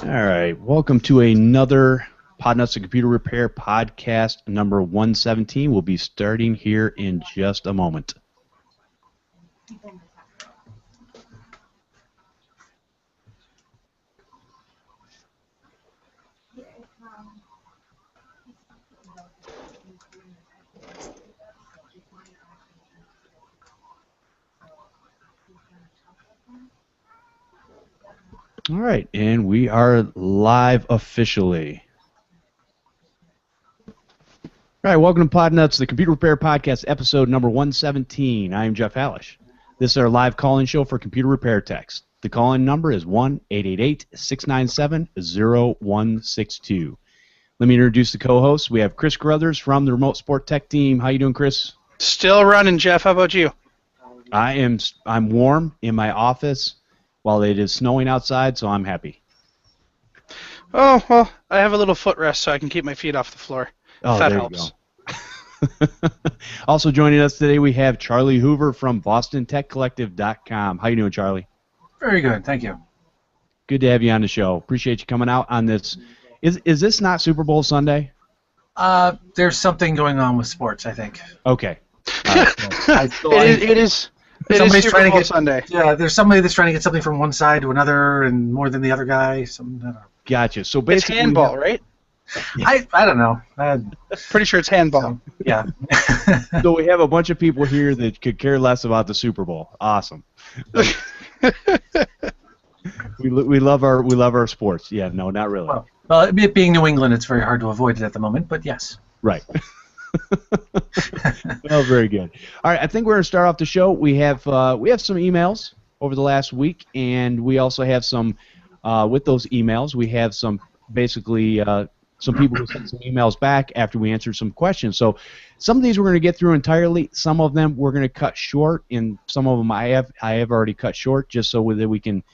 All right, welcome to another Podnutz and Computer Repair podcast number 117. We'll be starting here in just a moment. All right, and we are live officially. All right, welcome to Podnutz, the Computer Repair Podcast, episode number 117. I am Jeff Halash. This is our live call-in show for computer repair techs. The call-in number is 1-888-697-0162. Let me introduce the co-hosts. We have Chris Carruthers from the Remote Support Tech team. How you doing, Chris? Still running, Jeff. How about you? I'm warm in my office while it is snowing outside, so I'm happy. Oh, well, I have a little footrest so I can keep my feet off the floor. Oh, if that there helps. You go. Also joining us today, we have Charlie Hoover from BostonTechCollective.com. How you doing, Charlie? Very good, thank you. Good to have you on the show. Appreciate you coming out on this. Is this not Super Bowl Sunday? There's something going on with sports, I think. Okay. It is Super Bowl Sunday. Yeah, there's somebody that's trying to get something from one side to another and more than the other guy. I don't know. Gotcha. So It's basically, handball, right? I don't know. Pretty sure it's handball. Yeah. So we have a bunch of people here that could care less about the Super Bowl. Awesome. we love our sports. Yeah, no, not really. Well, it being New England, it's very hard to avoid it at the moment, but yes. Right. Well, very good. All right, I think we're going to start off the show. We have some emails over the last week, and we also have some with those emails. We have some basically some people who sent some emails back after we answered some questions. So some of these we're going to get through entirely. Some of them we're going to cut short, and some of them I have already cut short just so that we can,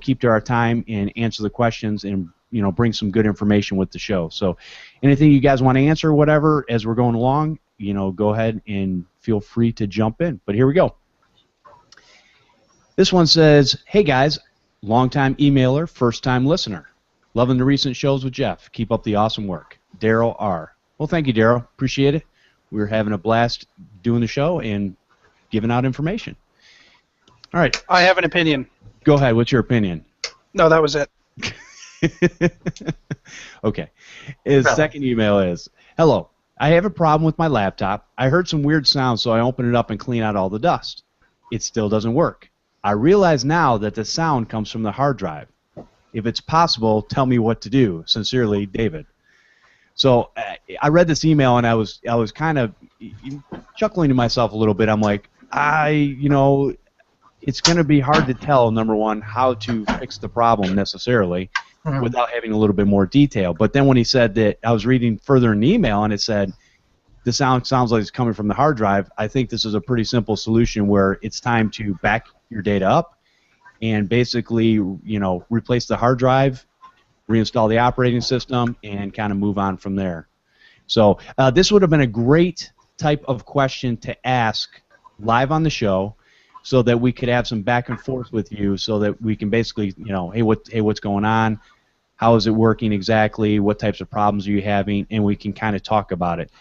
keep to our time and answer the questions and bring some good information with the show. So anything you guys want to answer or whatever as we're going along, go ahead and feel free to jump in. But here we go. This one says, "Hey guys, long-time emailer, first-time listener. Loving the recent shows with Jeff. Keep up the awesome work. Daryl R." Well, thank you, Daryl. Appreciate it. We're having a blast doing the show and giving out information. All right. I have an opinion. Go ahead. What's your opinion? No, that was it. Okay. His second email is, "Hello. I have a problem with my laptop. I heard some weird sounds, so I opened it up and clean out all the dust. It still doesn't work. I realize now that the sound comes from the hard drive. If it's possible, tell me what to do. Sincerely, David." So I read this email and I was kind of chuckling to myself a little bit. I'm like, it's going to be hard to tell, number one, how to fix the problem necessarily without having a little bit more detail. But then when he said that, I was reading further in the email and it said, the sound sounds like it's coming from the hard drive. I think this is a pretty simple solution where it's time to back your data up and basically, replace the hard drive, reinstall the operating system, and kind of move on from there. So this would have been a great type of question to ask live on the show so that we could have some back and forth with you so that we can basically, hey, what's going on? How is it working exactly? What types of problems are you having? And we can kind of talk about it.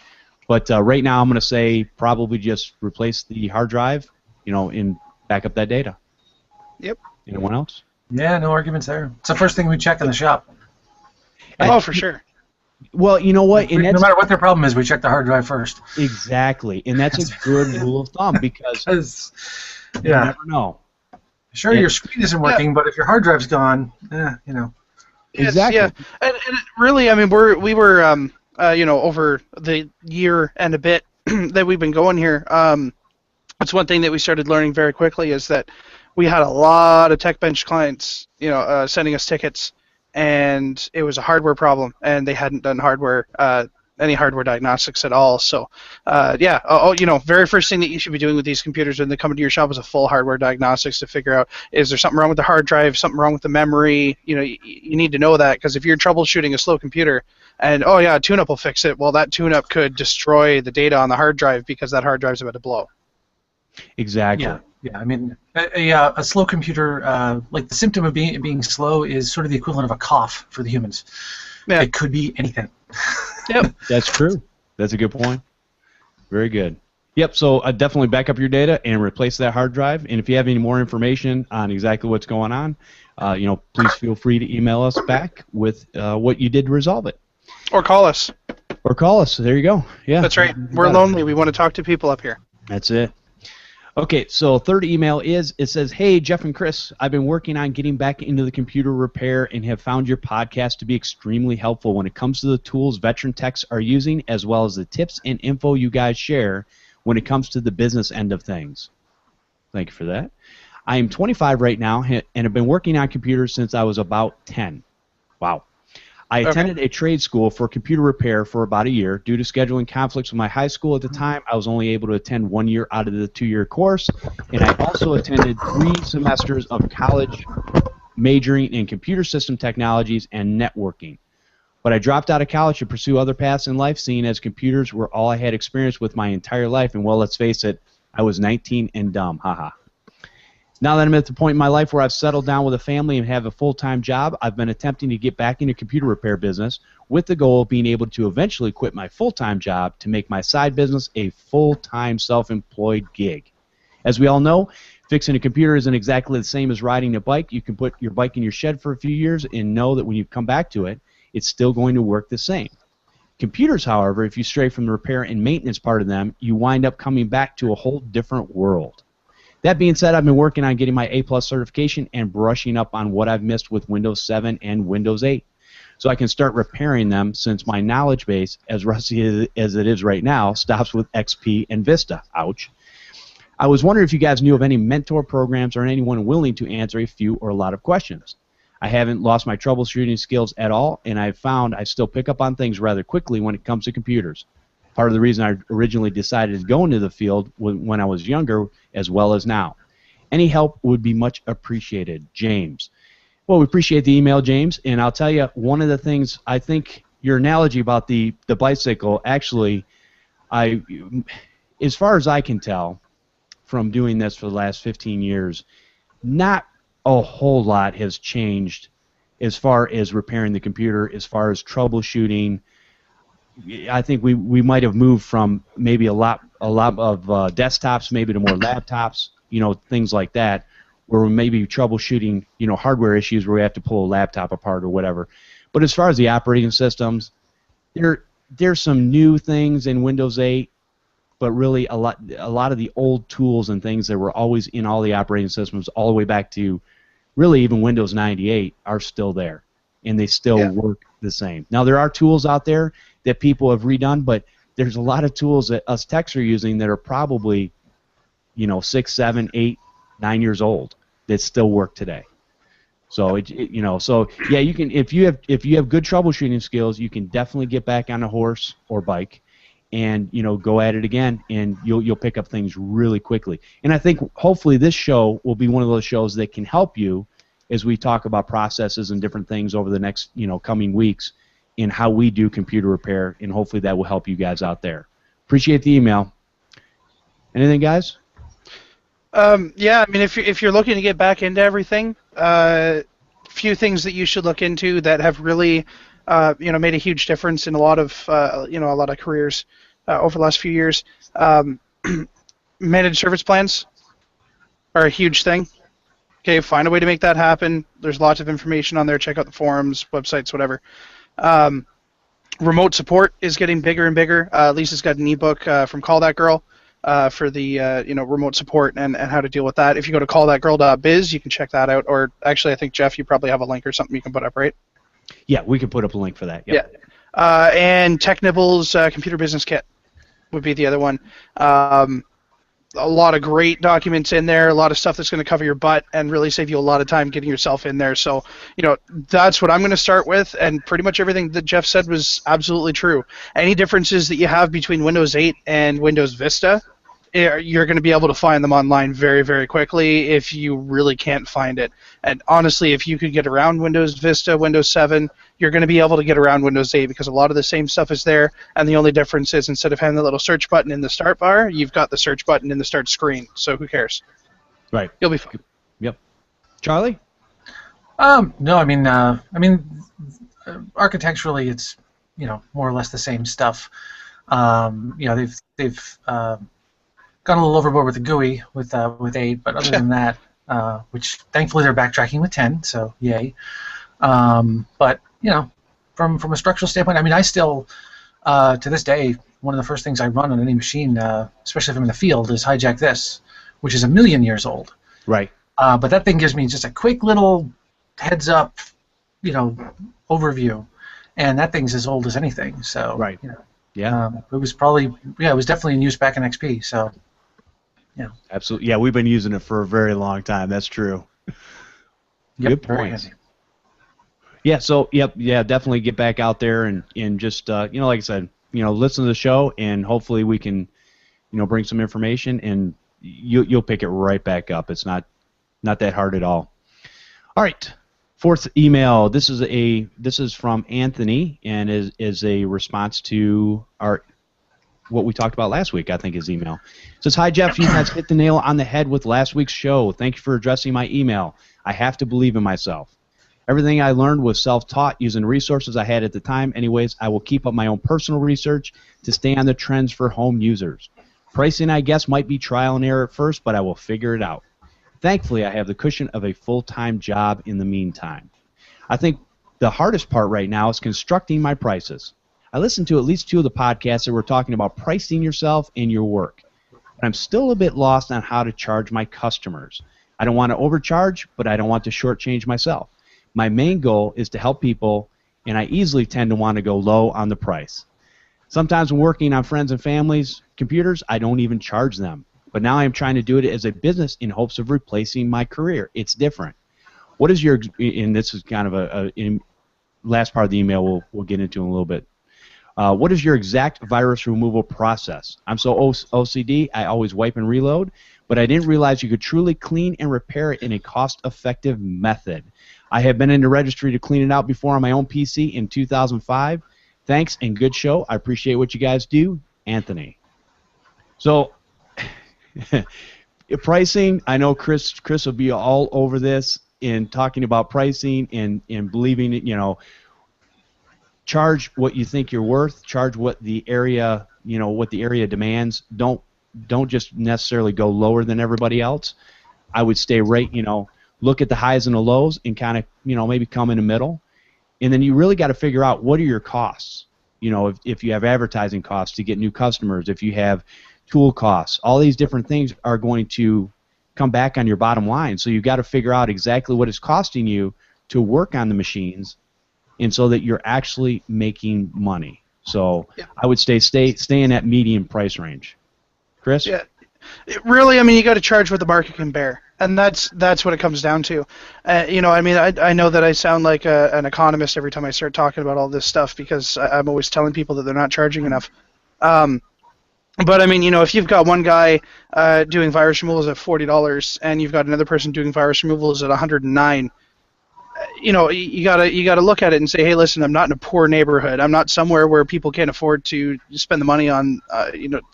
But right now I'm going to say probably just replace the hard drive, and back up that data. Yep. Anyone else? Yeah, no arguments there. It's the first thing we check in the shop. Oh, for sure. Well, you know what? No matter what their problem is, we check the hard drive first. Exactly, and that's a good rule of thumb because you never know. Sure, your screen isn't working, but if your hard drive's gone, Exactly. Yeah, and really, I mean, we were over the year and a bit that we've been going here. That's one thing that we started learning very quickly is that we had a lot of TechBench clients, sending us tickets, and it was a hardware problem, and they hadn't done any hardware diagnostics at all. So, very first thing that you should be doing with these computers when they come into your shop is a full hardware diagnostics to figure out, is there something wrong with the hard drive, something wrong with the memory? You need to know that, because if you're troubleshooting a slow computer and, a tune-up will fix it, well, that tune-up could destroy the data on the hard drive because that hard drive's about to blow. Exactly. Yeah. Yeah, I mean, a slow computer, like the symptom of being slow is sort of the equivalent of a cough for the humans. Yeah. It could be anything. Yep. That's true. That's a good point. Very good. Yep, so definitely back up your data and replace that hard drive. And if you have any more information on exactly what's going on, please feel free to email us back with what you did to resolve it. Or call us. Or call us. There you go. Yeah. That's right. We're lonely. We want to talk to people up here. That's it. Okay, so third email it says, "Hey, Jeff and Chris, I've been working on getting back into the computer repair and have found your podcast to be extremely helpful when it comes to the tools veteran techs are using, as well as the tips and info you guys share when it comes to the business end of things." Thank you for that. I am 25 right now and have been working on computers since I was about 10. Wow. I attended a trade school for computer repair for about a year. Due to scheduling conflicts with my high school at the time, I was only able to attend 1 year out of the 2-year course, and I also attended 3 semesters of college majoring in computer system technologies and networking. But I dropped out of college to pursue other paths in life, seeing as computers were all I had experience with my entire life, and well, let's face it, I was 19 and dumb, haha. Now that I'm at the point in my life where I've settled down with a family and have a full-time job, I've been attempting to get back into computer repair business with the goal of being able to eventually quit my full-time job to make my side business a full-time self-employed gig. As we all know, fixing a computer isn't exactly the same as riding a bike. You can put your bike in your shed for a few years and know that when you come back to it, it's still going to work the same. Computers, however, if you stray from the repair and maintenance part of them, you wind up coming back to a whole different world. That being said, I've been working on getting my A+ certification and brushing up on what I've missed with Windows 7 and Windows 8, so I can start repairing them, since my knowledge base, as rusty as it is right now, stops with XP and Vista. Ouch. I was wondering if you guys knew of any mentor programs or anyone willing to answer a few or a lot of questions. I haven't lost my troubleshooting skills at all, and I've found I still pick up on things rather quickly when it comes to computers. Part of the reason I originally decided to go into the field when I was younger, as well as now. Any help would be much appreciated. James. Well, we appreciate the email, James, and I'll tell you, one of the things, I think your analogy about the bicycle, actually, as far as I can tell from doing this for the last 15 years, not a whole lot has changed as far as repairing the computer, as far as troubleshooting. I think we might have moved from maybe a lot of desktops maybe to more laptops, things like that, where we may be troubleshooting, hardware issues where we have to pull a laptop apart or whatever. But as far as the operating systems, there's some new things in Windows 8, but really a lot of the old tools and things that were always in all the operating systems all the way back to really even Windows 98 are still there, and they still work the same. Now, there are tools out there that people have redone, but there's a lot of tools that us techs are using that are probably 6, 7, 8, 9 years old that still work today. So yeah, you can, if you have good troubleshooting skills, you can definitely get back on a horse or bike and go at it again, and you'll pick up things really quickly. And I think hopefully this show will be one of those shows that can help you as we talk about processes and different things over the next coming weeks in how we do computer repair, and hopefully that will help you guys out there. Appreciate the email. Anything, guys? Yeah, I mean, if you're looking to get back into everything, few things that you should look into that have really, made a huge difference in a lot of, a lot of careers over the last few years. Managed service plans are a huge thing. Okay, find a way to make that happen. There's lots of information on there. Check out the forums, websites, whatever. Remote support is getting bigger and bigger. Lisa's got an ebook from Call That Girl for the remote support and how to deal with that. If you go to callthatgirl.biz, you can check that out. Or actually, I think, Jeff, you probably have a link or something you can put up, right? Yeah, we can put up a link for that. Yep. Yeah. And TechNibble's Computer Business Kit would be the other one. A lot of great documents in there, a lot of stuff that's going to cover your butt and really save you a lot of time getting yourself in there. So, that's what I'm going to start with, and pretty much everything that Jeff said was absolutely true. Any differences that you have between Windows 8 and Windows Vista, you're going to be able to find them online very, very quickly if you really can't find it. And honestly, if you could get around Windows Vista, Windows 7, you're going to be able to get around Windows 8 because a lot of the same stuff is there, and the only difference is instead of having the little search button in the start bar, you've got the search button in the start screen, so who cares? Right. You'll be fine. Yep. Charlie? No, architecturally, it's more or less the same stuff. They've gone a little overboard with the GUI with 8, but other than that, which thankfully they're backtracking with 10, so yay. But from a structural standpoint, I still to this day, one of the first things I run on any machine, especially if I'm in the field, is Hijack This, which is 1,000,000 years old. Right. But that thing gives me just a quick little heads up, overview, and that thing's as old as anything. So right. Yeah. It was definitely in use back in XP. So yeah. Absolutely. Yeah, we've been using it for a very long time. That's true. Yep, good point. Yeah. So definitely get back out there and just like I said, listen to the show, and hopefully we can bring some information, and you'll pick it right back up. It's not that hard at all. All right. 4th email. This is from Anthony, and is a response to what we talked about last week, I think, his email. It says, "Hi, Jeff. You guys hit the nail on the head with last week's show. Thank you for addressing my email. I have to believe in myself. Everything I learned was self-taught using resources I had at the time. Anyways, I will keep up my own personal research to stay on the trends for home users. Pricing, I guess, might be trial and error at first, but I will figure it out. Thankfully, I have the cushion of a full-time job in the meantime. I think the hardest part right now is constructing my prices. I listened to at least 2 of the podcasts that were talking about pricing yourself and your work. But I'm still a bit lost on how to charge my customers. I don't want to overcharge, but I don't want to shortchange myself. My main goal is to help people, and I easily tend to want to go low on the price. Sometimes when working on friends and family's computers, I don't even charge them. But now I'm trying to do it as a business in hopes of replacing my career. It's different. What is your, and this is kind of a last part of the email we'll get into in a little bit. What is your exact virus removal process? I'm so OCD, I always wipe and reload, but I didn't realize you could truly clean and repair it in a cost-effective method. I have been in the registry to clean it out before on my own PC in 2005. Thanks and good show. I appreciate what you guys do. Anthony. So, pricing, I know Chris will be all over this in talking about pricing and believing it, charge what you think you're worth, charge what the area, demands. Don't just necessarily go lower than everybody else. I would stay right, look at the highs and the lows and kind of, maybe come in the middle. And then you really got to figure out what are your costs. If you have advertising costs to get new customers, if you have tool costs, all these different things are going to come back on your bottom line. So you've got to figure out exactly what it's costing you to work on the machines, and so that you're actually making money. So yeah. I would stay in that median price range. Chris? Yeah. Really, you got to charge what the market can bear, and that's what it comes down to. I know that I sound like an economist every time I start talking about all this stuff because I'm always telling people that they're not charging enough. But if you've got one guy doing virus removals at $40 and you've got another person doing virus removals at $109, you gotta look at it and say, hey, listen, I'm not in a poor neighborhood. I'm not somewhere where people can't afford to spend the money on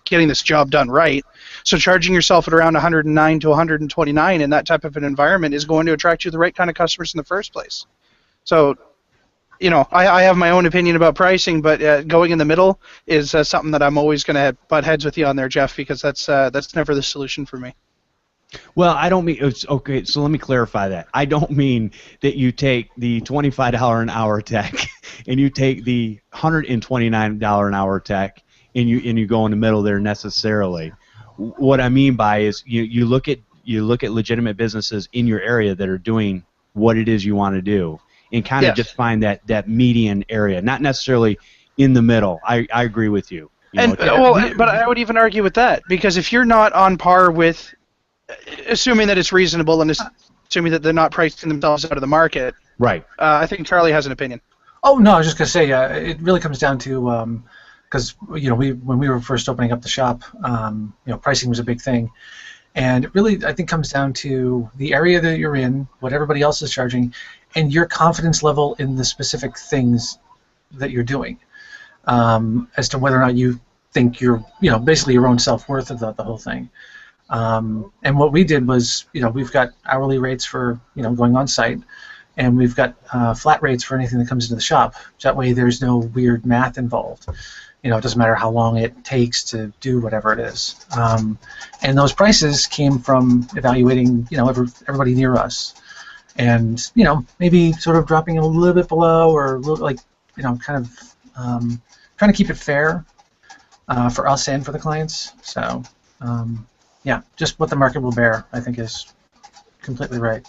getting this job done right. So charging yourself at around $109 to $129 in that type of an environment is going to attract you the right kind of customers in the first place. So, I have my own opinion about pricing, but going in the middle is something that I'm always going to butt heads with you on there, Jeff, because that's never the solution for me. Well, I don't mean okay. So let me clarify that. I don't mean that you take the $25 an hour tech and you take the $129 an hour tech and you go in the middle there necessarily. What I mean by is you look at legitimate businesses in your area that are doing what it is you want to do, and kind of just find that median area, not necessarily in the middle. I agree with you. But I would even argue with that, because if you're not on par with, assuming that it's reasonable and assuming that they're not pricing themselves out of the market, right? I think Charlie has an opinion. Oh no, I was just gonna say it really comes down to because when we were first opening up the shop, pricing was a big thing, and it really I think comes down to the area that you're in, what everybody else is charging, and your confidence level in the specific things that you're doing, as to whether or not you think you're basically your own self-worth of the whole thing. And what we did was, we've got hourly rates for, going on site, and we've got flat rates for anything that comes into the shop. That way there's no weird math involved. It doesn't matter how long it takes to do whatever it is. And those prices came from evaluating, everybody near us. And, maybe sort of dropping a little bit below, or a little, kind of trying to keep it fair for us and for the clients. So, yeah, just what the market will bear, I think, is completely right.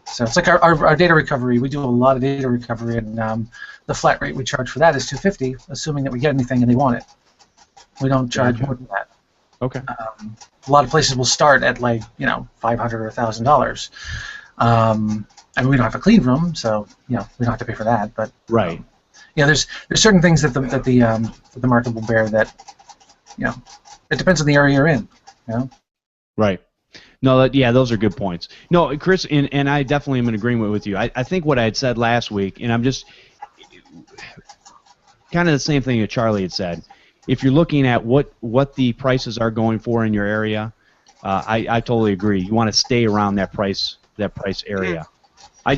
So it's like our data recovery. We do a lot of data recovery, and the flat rate we charge for that is $250, assuming that we get anything and they want it. We don't charge more than that. Okay. A lot of places will start at $500 or $1,000. And we don't have a clean room, so we don't have to pay for that. But right. There's certain things that the market will bear that it depends on the area you're in. Right. No, those are good points. No, Chris, and I definitely am in agreement with you. I think what I had said last week, and I'm just kind of the same thing that Charlie had said. If you're looking at what the prices are going for in your area, I totally agree. You want to stay around that price area. I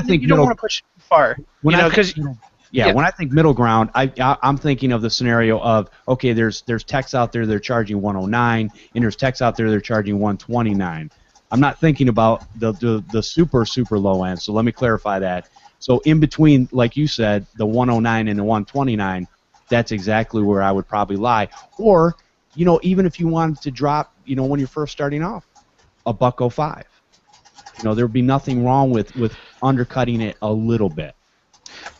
think you don't want to push too far. When I think middle ground, I'm thinking of the scenario of, okay, there's techs out there that are charging 109, and there's techs out there that are charging 129. I'm not thinking about the super low end. So let me clarify that. So in between, like you said, the 109 and the 129, that's exactly where I would probably lie. Or, even if you wanted to drop, when you're first starting off, $105. There would be nothing wrong with undercutting it a little bit.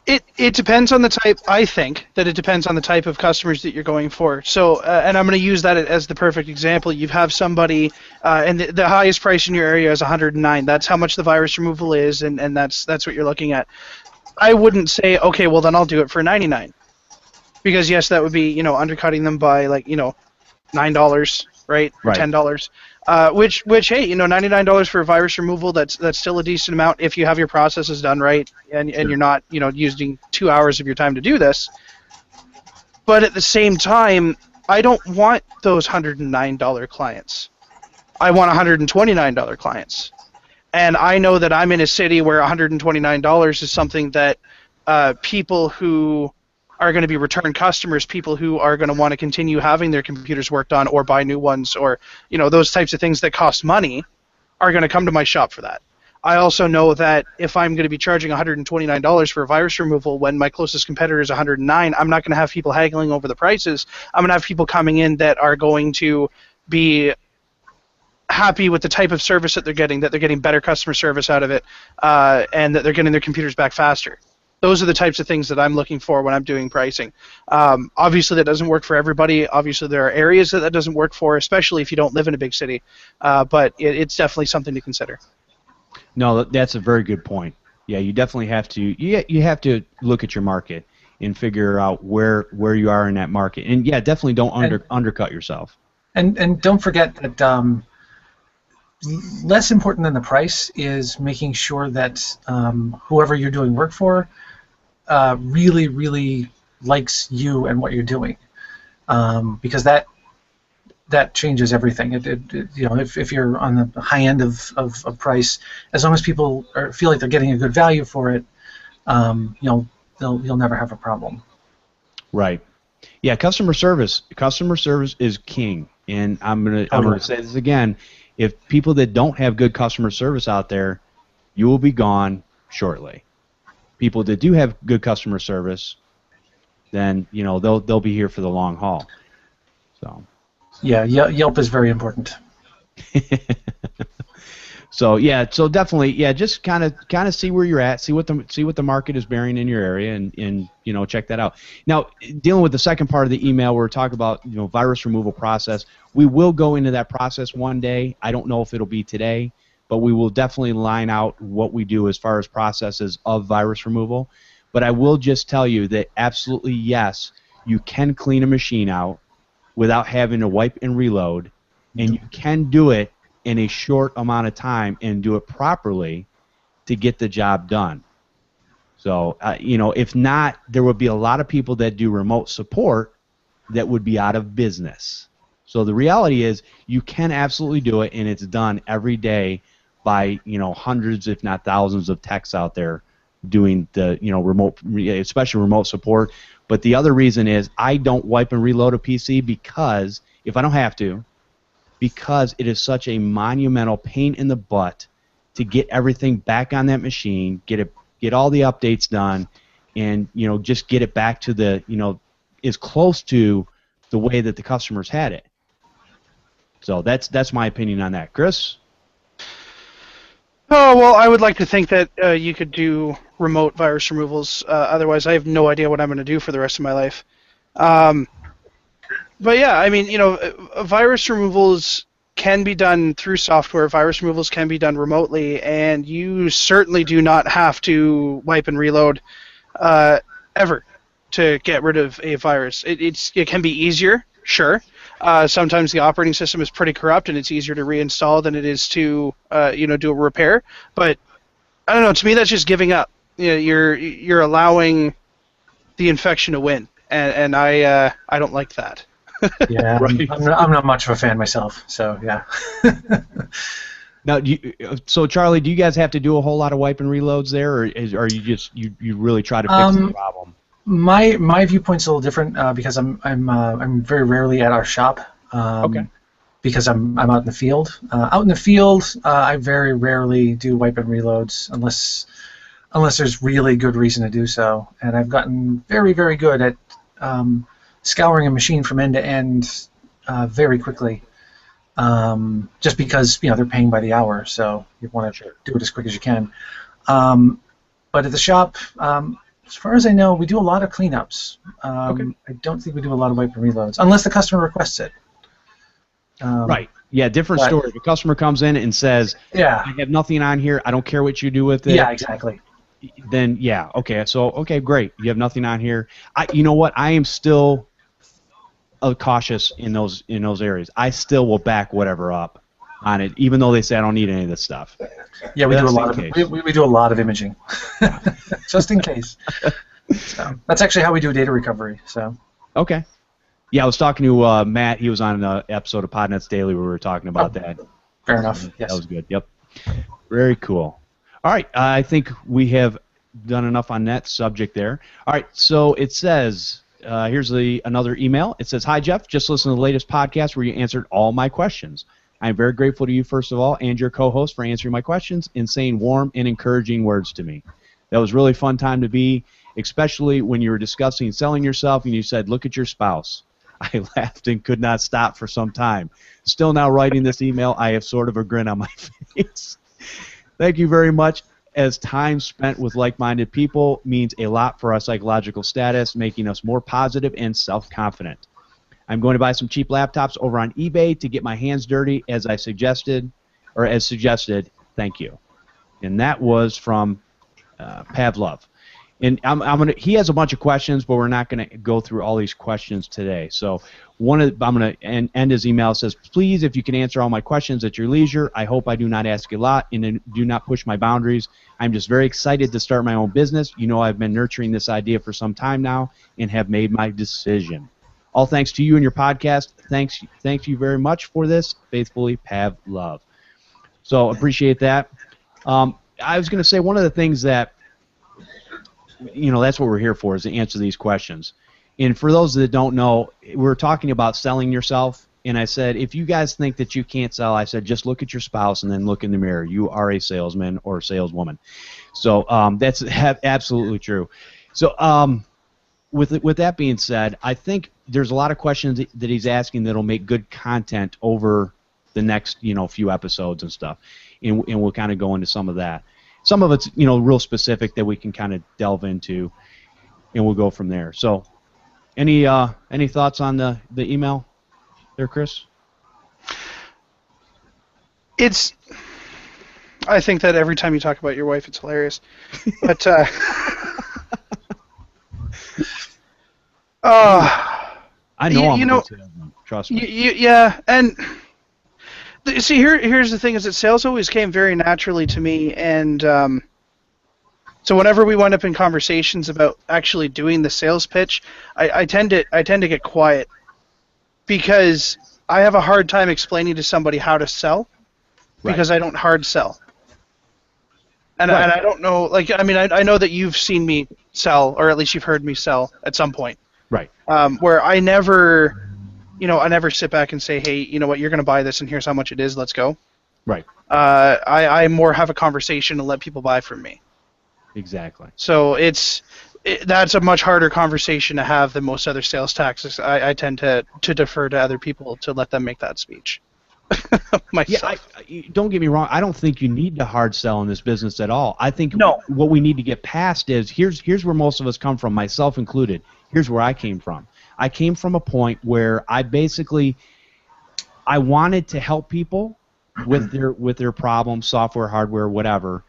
It depends on the type. I think that it depends on the type of customers that you're going for. So, and I'm going to use that as the perfect example. You have somebody, and the highest price in your area is 109. That's how much the virus removal is, and that's what you're looking at. I wouldn't say, okay, well then I'll do it for 99, because yes, that would be undercutting them by $9, right? Or $10. Which hey, $99 for virus removal, that's still a decent amount if you have your processes done right and you're not using 2 hours of your time to do this. But at the same time, I don't want those $109 clients. I want $129 clients. And I know that I'm in a city where $129 is something that people who are going to be return customers, people who are going to want to continue having their computers worked on or buy new ones, or those types of things that cost money, are going to come to my shop for that. I also know that if I'm going to be charging $129 for virus removal when my closest competitor is $109, I'm not going to have people haggling over the prices. I'm going to have people coming in that are going to be happy with the type of service that they're getting better customer service out of it, and that they're getting their computers back faster. Those are the types of things that I'm looking for when I'm doing pricing. Obviously, that doesn't work for everybody. Obviously, there are areas that doesn't work for, especially if you don't live in a big city. But it's definitely something to consider. No, that's a very good point. Yeah, you definitely have to. You have to look at your market and figure out where you are in that market. And yeah, definitely don't undercut yourself. And don't forget that less important than the price is making sure that whoever you're doing work for really, really likes you and what you're doing, because that changes everything. If you're on the high end of price, as long as people feel like they're getting a good value for it, you'll never have a problem. Right. Yeah. Customer service is king, and I'm gonna say this again. If people that don't have good customer service out there, you will be gone shortly. People that do have good customer service, then they'll be here for the long haul. So. Yeah, Yelp is very important. So definitely, just kind of see where you're at, see what the market is bearing in your area, and check that out. Now, dealing with the second part of the email, we're talking about virus removal process. We will go into that process one day. I don't know if it'll be today, but we will definitely line out what we do as far as processes of virus removal. But I will just tell you that absolutely yes, you can clean a machine out without having to wipe and reload, and you can do it in a short amount of time and do it properly to get the job done. So, if not, there would be a lot of people that do remote support that would be out of business. So the reality is you can absolutely do it, and it's done every day by hundreds, if not thousands, of techs out there doing the remote, especially remote support. But the other reason is I don't wipe and reload a PC because if I don't have to, because it is such a monumental pain in the butt to get everything back on that machine, get all the updates done, and just get it back to the as close to the way that the customers had it. So that's my opinion on that. Chris? Oh, well, I would like to think that you could do remote virus removals. Otherwise, I have no idea what I'm going to do for the rest of my life. But yeah, I mean, virus removals can be done through software. Virus removals can be done remotely, and you certainly do not have to wipe and reload ever to get rid of a virus. It can be easier, sure. Sometimes the operating system is pretty corrupt, and it's easier to reinstall than it is to do a repair. But I don't know. To me, that's just giving up. You're allowing the infection to win, and I don't like that. Yeah, Right. I'm not much of a fan myself, so yeah. Now, so Charlie, do you guys have to do a whole lot of wipe and reloads there, or are you just you really try to fix the problem? My viewpoint's a little different because I'm very rarely at our shop. Okay. Because I'm out in the field. Out in the field, I very rarely do wipe and reloads unless there's really good reason to do so. And I've gotten very, very good at scouring a machine from end to end very quickly. Just because they're paying by the hour, so you want to do it as quick as you can. But at the shop, as far as I know, we do a lot of cleanups. Okay. I don't think we do a lot of wipe and reloads unless the customer requests it. Right. Yeah, different story. If a customer comes in and says, "Yeah, I have nothing on here. I don't care what you do with it." Yeah, exactly. Then yeah, okay. So okay, great. You have nothing on here. You know what? I am still cautious in those areas. I still will back whatever up on it, even though they say I don't need any of this stuff. Yeah, we do a lot of we do a lot of imaging, just in case. So that's actually how we do data recovery. So. Okay. Yeah, I was talking to Matt. He was on an episode of Podnutz Daily where we were talking about that. Fair enough. Yes. That was good. Yep. Very cool. All right. I think we have done enough on that subject there. All right. So it says, here's another email. It says, "Hi, Jeff. Just listened to the latest podcast where you answered all my questions. I'm very grateful to you, first of all, and your co-host for answering my questions and saying warm and encouraging words to me. That was a really fun time to be, especially when you were discussing selling yourself and you said, look at your spouse. I laughed and could not stop for some time. Still now writing this email, I have sort of a grin on my face. Thank you very much, as time spent with like-minded people means a lot for our psychological status, making us more positive and self-confident. I'm going to buy some cheap laptops over on eBay to get my hands dirty as suggested. Thank you." And that was from Pavlov. And he has a bunch of questions, but we're not going to go through all these questions today. So I'm going to end his email. It says, "Please, if you can answer all my questions at your leisure. I hope I do not ask a lot and do not push my boundaries. I'm just very excited to start my own business. I've been nurturing this idea for some time now and have made my decision. All thanks to you and your podcast. Thank you very much for this. Faithfully, Pavlov." So appreciate that. I was going to say one of the things that that's what we're here for, is to answer these questions. And for those that don't know, we're talking about selling yourself. And I said, if you guys think that you can't sell, I said, just look at your spouse and then look in the mirror. You are a salesman or saleswoman. So that's absolutely true. So with that being said, I think there's a lot of questions that he's asking that'll make good content over the next few episodes and stuff. And we'll kind of go into some of that. Some of it's real specific that we can kind of delve into, and we'll go from there. So, any thoughts on the email there, Chris? I think that every time you talk about your wife, it's hilarious. But I know trust me. Yeah, and see, here's the thing: is that sales always came very naturally to me, and so whenever we wind up in conversations about actually doing the sales pitch, I tend to get quiet because I have a hard time explaining to somebody how to sell because I don't hard sell. And I don't know, like, I mean, I know that you've seen me sell, or at least you've heard me sell at some point. Right. Where I never, I never sit back and say, hey, you know what, you're going to buy this and here's how much it is, let's go. Right. I more have a conversation and let people buy from me. Exactly. So that's a much harder conversation to have than most other sales tactics. I tend to defer to other people to let them make that speech. Myself. Yeah, don't get me wrong. I don't think you need to hard sell in this business at all. I think what we need to get past is here's where most of us come from, myself included. Here's where I came from. I came from a point where I wanted to help people with their problems, software, hardware, whatever.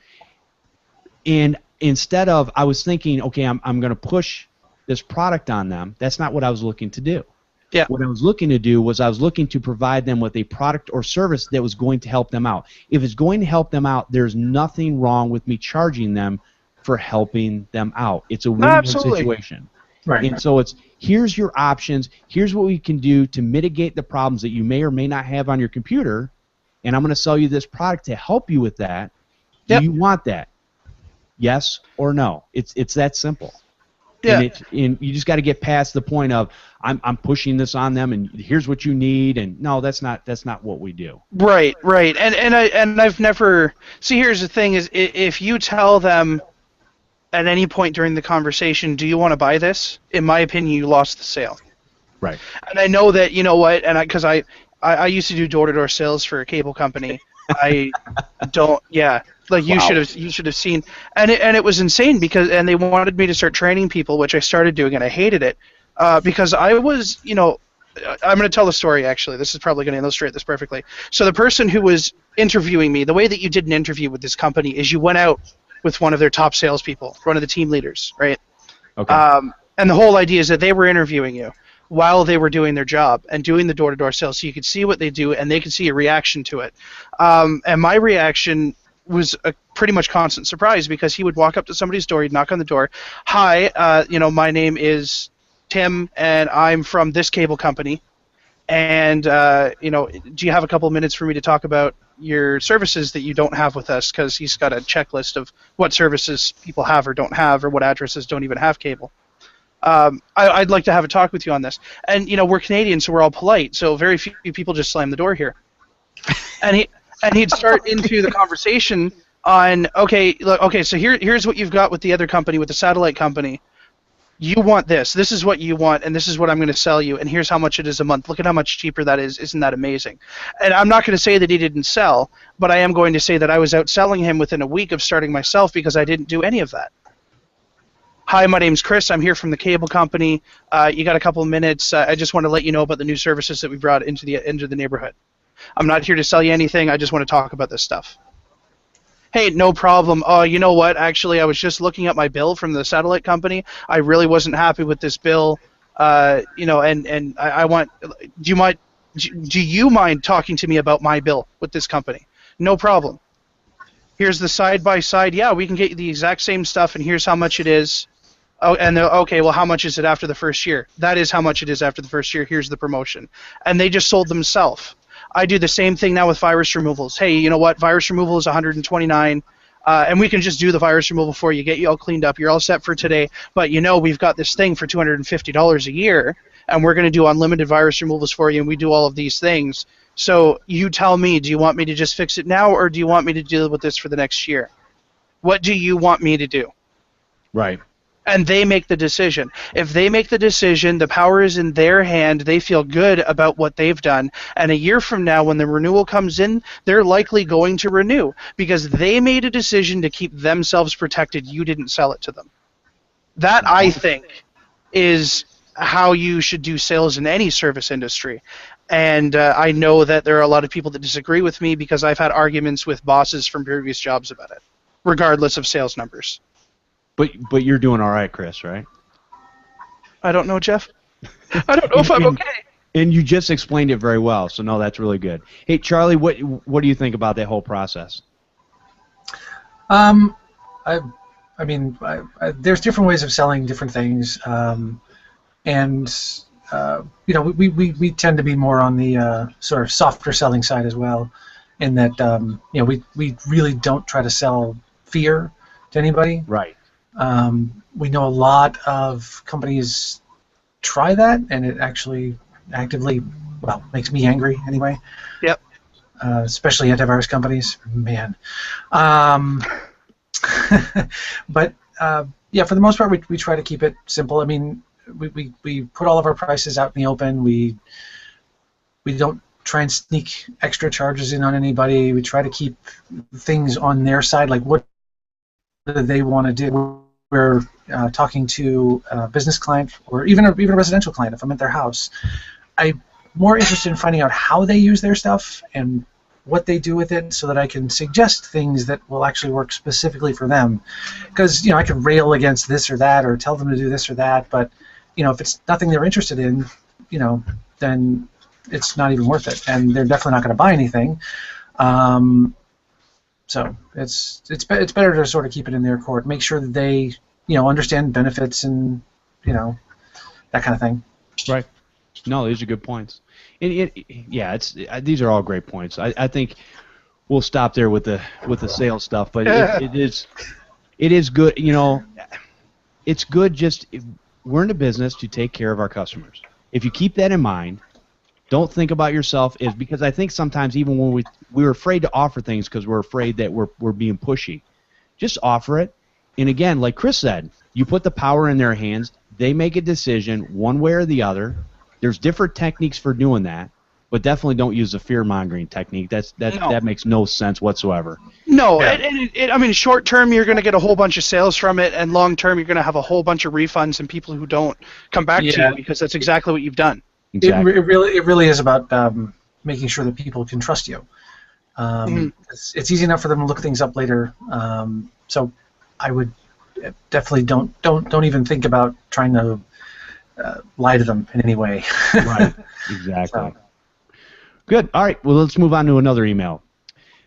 And instead of, I was thinking, okay, I'm going to push this product on them. That's not what I was looking to do. Yeah. What I was looking to do was I was looking to provide them with a product or service that was going to help them out. If it's going to help them out, there's nothing wrong with me charging them for helping them out. It's a win-win situation. Right. And so here's your options. Here's what we can do to mitigate the problems that you may or may not have on your computer, and I'm going to sell you this product to help you with that. Do you want that? Yes or no? It's that simple. Yeah. And you just got to get past the point of I'm pushing this on them, and here's what you need, and no, that's not what we do. Right. And I've never. See, here's the thing: is if you tell them at any point during the conversation, do you want to buy this? In my opinion, you lost the sale. Right. And I know that, you know what, and because I used to do door-to-door sales for a cable company. I don't. Yeah. Like you should have seen, and it was insane and they wanted me to start training people, which I started doing, and I hated it because I was, I'm going to tell the story actually. This is probably going to illustrate this perfectly. So the person who was interviewing me, the way that you did an interview with this company is you went out with one of their top salespeople, one of the team leaders, right? Okay. And the whole idea is that they were interviewing you while they were doing their job and doing the door-to-door sales, so you could see what they do and they could see a reaction to it. And my reaction was a pretty much constant surprise because he would walk up to somebody's door, he'd knock on the door, hi, my name is Tim and I'm from this cable company, and do you have a couple of minutes for me to talk about your services that you don't have with us? Because he's got a checklist of what services people have or don't have, or what addresses don't even have cable. I'd like to have a talk with you on this. And we're Canadian, so we're all polite, so very few people just slam the door here. And he'd start into the conversation on, so here's what you've got with the other company, with the satellite company. You want this. This is what you want, and this is what I'm going to sell you, and here's how much it is a month. Look at how much cheaper that is. Isn't that amazing? And I'm not going to say that he didn't sell, but I am going to say that I was outselling him within a week of starting myself because I didn't do any of that. Hi, my name's Chris. I'm here from the cable company. You got a couple of minutes. I just want to let you know about the new services that we brought into the neighborhood. I'm not here to sell you anything. I just want to talk about this stuff. Hey, no problem. Oh, you know what? Actually, I was just looking at my bill from the satellite company. I really wasn't happy with this bill. And I want. Do you mind talking to me about my bill with this company? No problem. Here's the side by side. Yeah, we can get you the exact same stuff, and here's how much it is. Oh, and okay, well, how much is it after the first year? That is how much it is after the first year. Here's the promotion. And they just sold themselves. I do the same thing now with virus removals. Hey, you know what? Virus removal is $129, and we can just do the virus removal for you, get you all cleaned up. You're all set for today. But we've got this thing for $250 a year, and we're going to do unlimited virus removals for you, and we do all of these things. So you tell me, do you want me to just fix it now, or do you want me to deal with this for the next year? What do you want me to do? Right. And they make the decision. If they make the decision, the power is in their hand. They feel good about what they've done. And a year from now, when the renewal comes in, they're likely going to renew because they made a decision to keep themselves protected. You didn't sell it to them. That, I think, is how you should do sales in any service industry. And I know that there are a lot of people that disagree with me because I've had arguments with bosses from previous jobs about it, regardless of sales numbers. But you're doing all right, Chris, right? I don't know, Jeff. I don't know if I'm okay. And you just explained it very well, so no, that's really good. Hey, Charlie, what do you think about that whole process? There's different ways of selling different things, and we tend to be more on the sort of softer selling side as well, in that we really don't try to sell fear to anybody. Right. We know a lot of companies try that, and it actually actively, makes me angry anyway. Yep. Especially antivirus companies, man. But for the most part, we try to keep it simple. I mean, we put all of our prices out in the open. We don't try and sneak extra charges in on anybody. We try to keep things on their side, like what do they want to do. We're talking to a business client or even a residential client. If I'm at their house, I'm more interested in finding out how they use their stuff and what they do with it, so that I can suggest things that will actually work specifically for them. Because I can rail against this or that, or tell them to do this or that, but if it's nothing they're interested in, then it's not even worth it, and they're definitely not going to buy anything. So it's better to sort of keep it in their court, make sure that they understand benefits and that kind of thing. Right. No, these are good points. These are all great points. I think we'll stop there with the sales stuff, but it is good. It's good. We're in a business to take care of our customers. If you keep that in mind, don't think about yourself, because I think sometimes even when we're afraid to offer things because we're afraid that we're being pushy. Just offer it, and again, like Chris said, you put the power in their hands. They make a decision one way or the other. There's different techniques for doing that, but definitely don't use the fear-mongering technique. That makes no sense whatsoever. No, I mean, short term you're going to get a whole bunch of sales from it, and long term you're going to have a whole bunch of refunds and people who don't come back to you because that's exactly what you've done. Exactly. It really is about making sure that people can trust you. It's easy enough for them to look things up later. So I would definitely don't even think about trying to lie to them in any way. Right. Exactly. Good. All right. Well, let's move on to another email.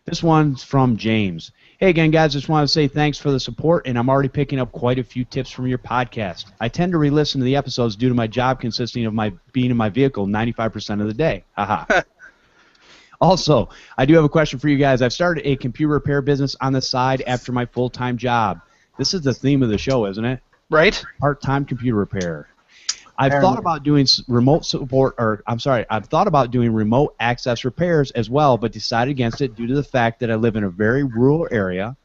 This one's from James. Hey again, guys. Just want to say thanks for the support, and I'm already picking up quite a few tips from your podcast. I tend to re-listen to the episodes due to my job consisting of being in my vehicle 95% of the day. Haha. Also, I do have a question for you guys. I've started a computer repair business on the side after my full-time job. This is the theme of the show, isn't it? Right. Part-time computer repair. I've thought about doing remote access repairs as well, but decided against it due to the fact that I live in a very rural area.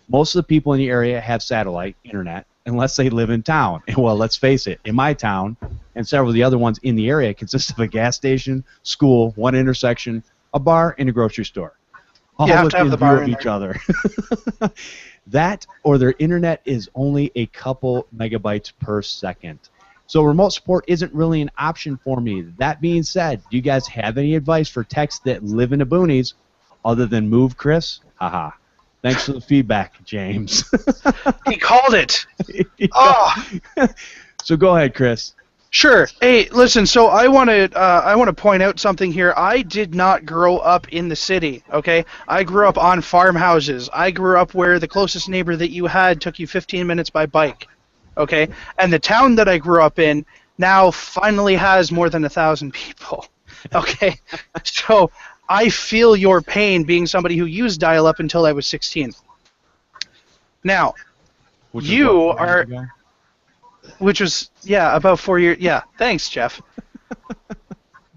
Most of the people in the area have satellite internet, unless they live in town. And well, let's face it, in my town and several of the other ones in the area consist of a gas station, school, one intersection, a bar, and a grocery store. All within view of each other. That or their internet is only a couple megabytes per second. So remote support isn't really an option for me. That being said, do you guys have any advice for techs that live in the boonies other than move, Chris? Haha. Thanks for the feedback, James. He called it. So go ahead, Chris. Sure. Hey, listen. So I want to point out something here. I did not grow up in the city. Okay, I grew up on farmhouses. I grew up where the closest neighbor that you had took you 15 minutes by bike. Okay, and the town that I grew up in now finally has more than 1,000 people. Okay, so I feel your pain being somebody who used dial-up until I was 16. Now, you are, which was about 4 years. Yeah, thanks, Jeff.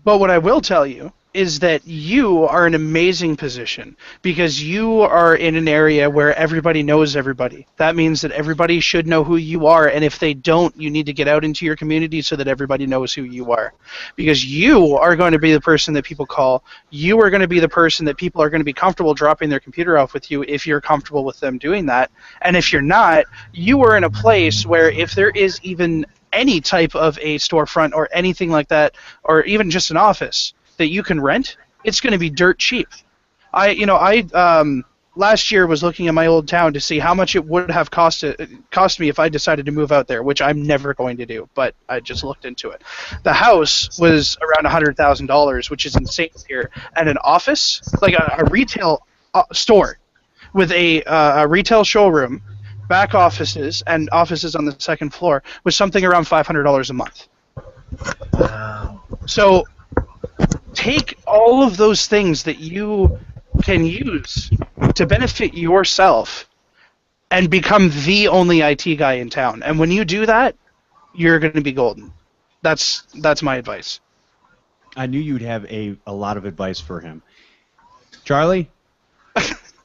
But what I will tell you is that you are in an amazing position because you are in an area where everybody knows everybody. That means that everybody should know who you are, and if they don't, you need to get out into your community so that everybody knows who you are. Because you are going to be the person that people call. You are going to be the person that people are going to be comfortable dropping their computer off with you if you're comfortable with them doing that. And if you're not, you are in a place where if there is even any type of a storefront or anything like that, or even just an office that you can rent, it's going to be dirt cheap. I last year was looking at my old town to see how much it would have cost me if I decided to move out there, which I'm never going to do, but I just looked into it. The house was around $100,000, which is insane here, and an office, like a retail store with a retail showroom, back offices, and offices on the second floor, was something around $500 a month. Wow. So take all of those things that you can use to benefit yourself and become the only IT guy in town. And when you do that, you're going to be golden. That's my advice. I knew you'd have a lot of advice for him. Charlie?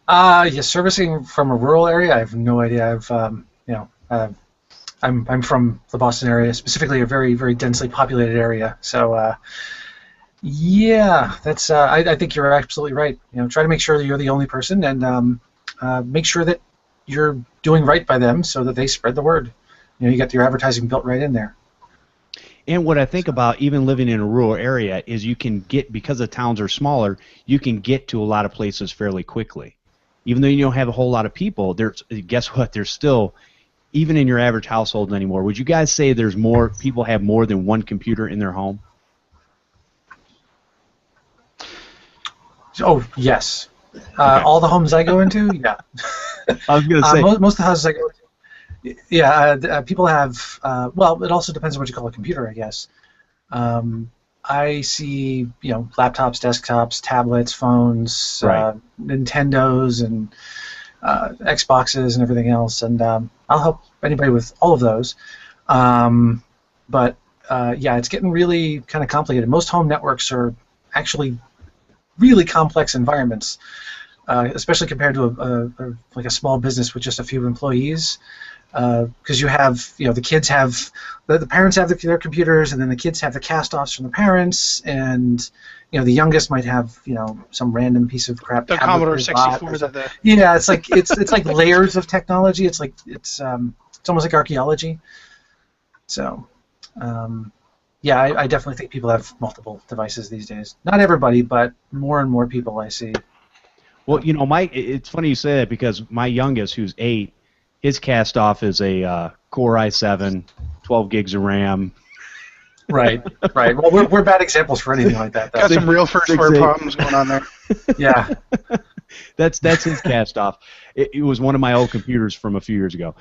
Yeah, servicing from a rural area, I have no idea. I'm from the Boston area, specifically a very, very densely populated area. So, yeah, that's. I think you're absolutely right. Try to make sure that you're the only person, and make sure that you're doing right by them, so that they spread the word. You got your advertising built right in there. And what I think about even living in a rural area is you can get, because the towns are smaller, you can get to a lot of places fairly quickly. Even though you don't have a whole lot of people, guess what? There's still, even in your average household anymore, would you guys say there's more people have more than one computer in their home? Oh, yes. All the homes I go into, yeah. I was going to say. Most of the houses I go into, yeah, people have, well, it also depends on what you call a computer, I guess. I see, laptops, desktops, tablets, phones, Right. Nintendos, and Xboxes, and everything else, and I'll help anybody with all of those. But yeah, it's getting really kind of complicated. Most home networks are actually really complex environments, especially compared to like a small business with just a few employees. Because you have, the kids have, the parents have their computers, and then the kids have the cast-offs from the parents, and the youngest might have, some random piece of crap. The Commodore 64. Yeah, it's like it's like layers of technology. It's almost like archaeology. So, yeah, I definitely think people have multiple devices these days. Not everybody, but more and more people I see. Well, it's funny you say that, because my youngest, who's 8, his cast-off is a Core i7, 12 gigs of RAM. Right, right. Well, we're bad examples for anything like that, though. Got some real first-world problems going on there. Yeah. That's his cast-off. It was one of my old computers from a few years ago.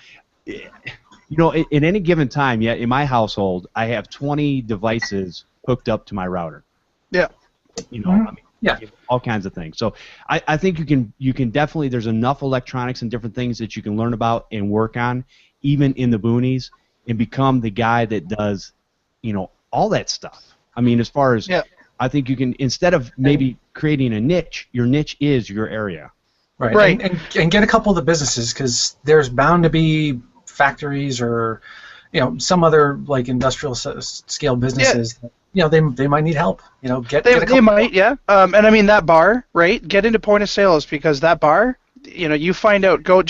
In any given time, in my household, I have 20 devices hooked up to my router. Yeah. Yeah. All kinds of things. So I think you can definitely, there's enough electronics and different things that you can learn about and work on, even in the boonies, and become the guy that does, all that stuff. I mean, as far as, I think you can, instead of maybe creating a niche, your niche is your area. Right. And get a couple of the businesses, because there's bound to be factories or, some other like industrial scale businesses. Yeah. They might need help. They might, yeah. And I mean that bar, right? Get into point of sales, because that bar, you find out. Go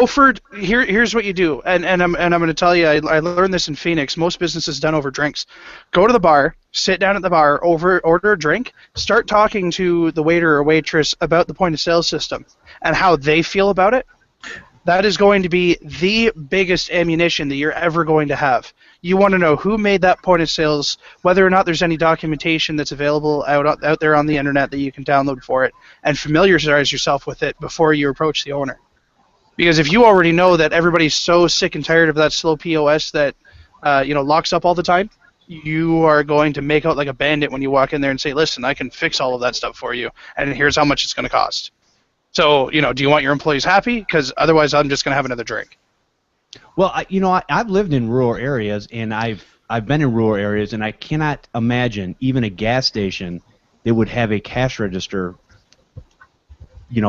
for here's what you do, and I'm going to tell you, I learned this in Phoenix. Most businesses done over drinks. Go to the bar, sit down at the bar, order a drink, start talking to the waiter or waitress about the point of sale system and how they feel about it. That is going to be the biggest ammunition that you're ever going to have. You want to know who made that point of sales, whether or not there's any documentation that's available out there on the internet that you can download for it, and familiarize yourself with it before you approach the owner. Because if you already know that everybody's so sick and tired of that slow POS that locks up all the time, you are going to make out like a bandit when you walk in there and say, "Listen, I can fix all of that stuff for you, and here's how much it's going to cost." So, do you want your employees happy? Because otherwise, I'm just going to have another drink. Well, I've lived in rural areas, and I've been in rural areas, and I cannot imagine even a gas station that would have a cash register,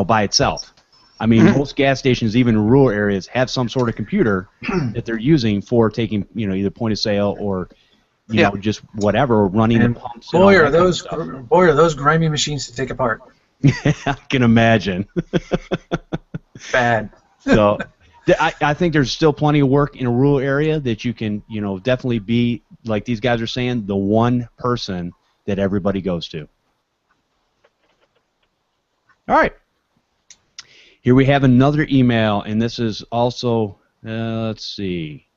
by itself. I mean, most gas stations, even in rural areas, have some sort of computer that they're using for taking, either point of sale or, just whatever, or running the pumps. Boy, are those grimy machines to take apart. I can imagine. Bad. So, I think there's still plenty of work in a rural area that you can, definitely be, like these guys are saying, the one person that everybody goes to. All right. Here we have another email, and this is also, let's see.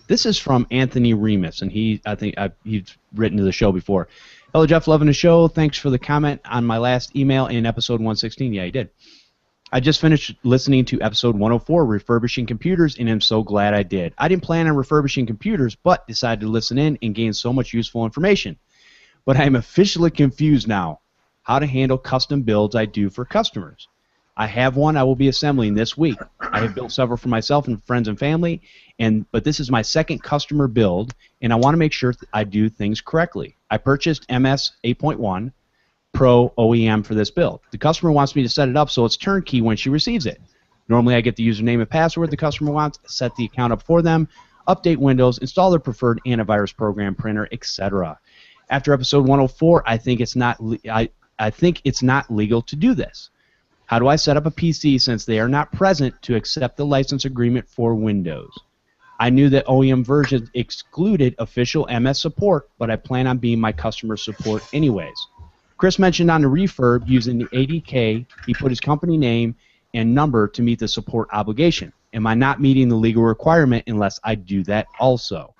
This is from Anthony Remus, and I think he's written to the show before. Hello, Jeff, loving the show. Thanks for the comment on my last email in episode 116. Yeah, he did. I just finished listening to episode 104, Refurbishing Computers, and am so glad I did. I didn't plan on refurbishing computers, but decided to listen in and gain so much useful information. But I am officially confused now how to handle custom builds I do for customers. I have one I will be assembling this week. I have built several for myself and friends and family, but this is my second customer build, and I want to make sure I do things correctly. I purchased MS 8.1 Pro OEM for this build. The customer wants me to set it up so it's turnkey when she receives it. Normally I get the username and password the customer wants, set the account up for them, update Windows, install their preferred antivirus program, printer, etc. After episode 104, I think it's not legal to do this. How do I set up a PC since they are not present to accept the license agreement for Windows? I knew that OEM versions excluded official MS support, but I plan on being my customer support anyways. Chris mentioned on the refurb using the ADK, he put his company name and number to meet the support obligation. Am I not meeting the legal requirement unless I do that also?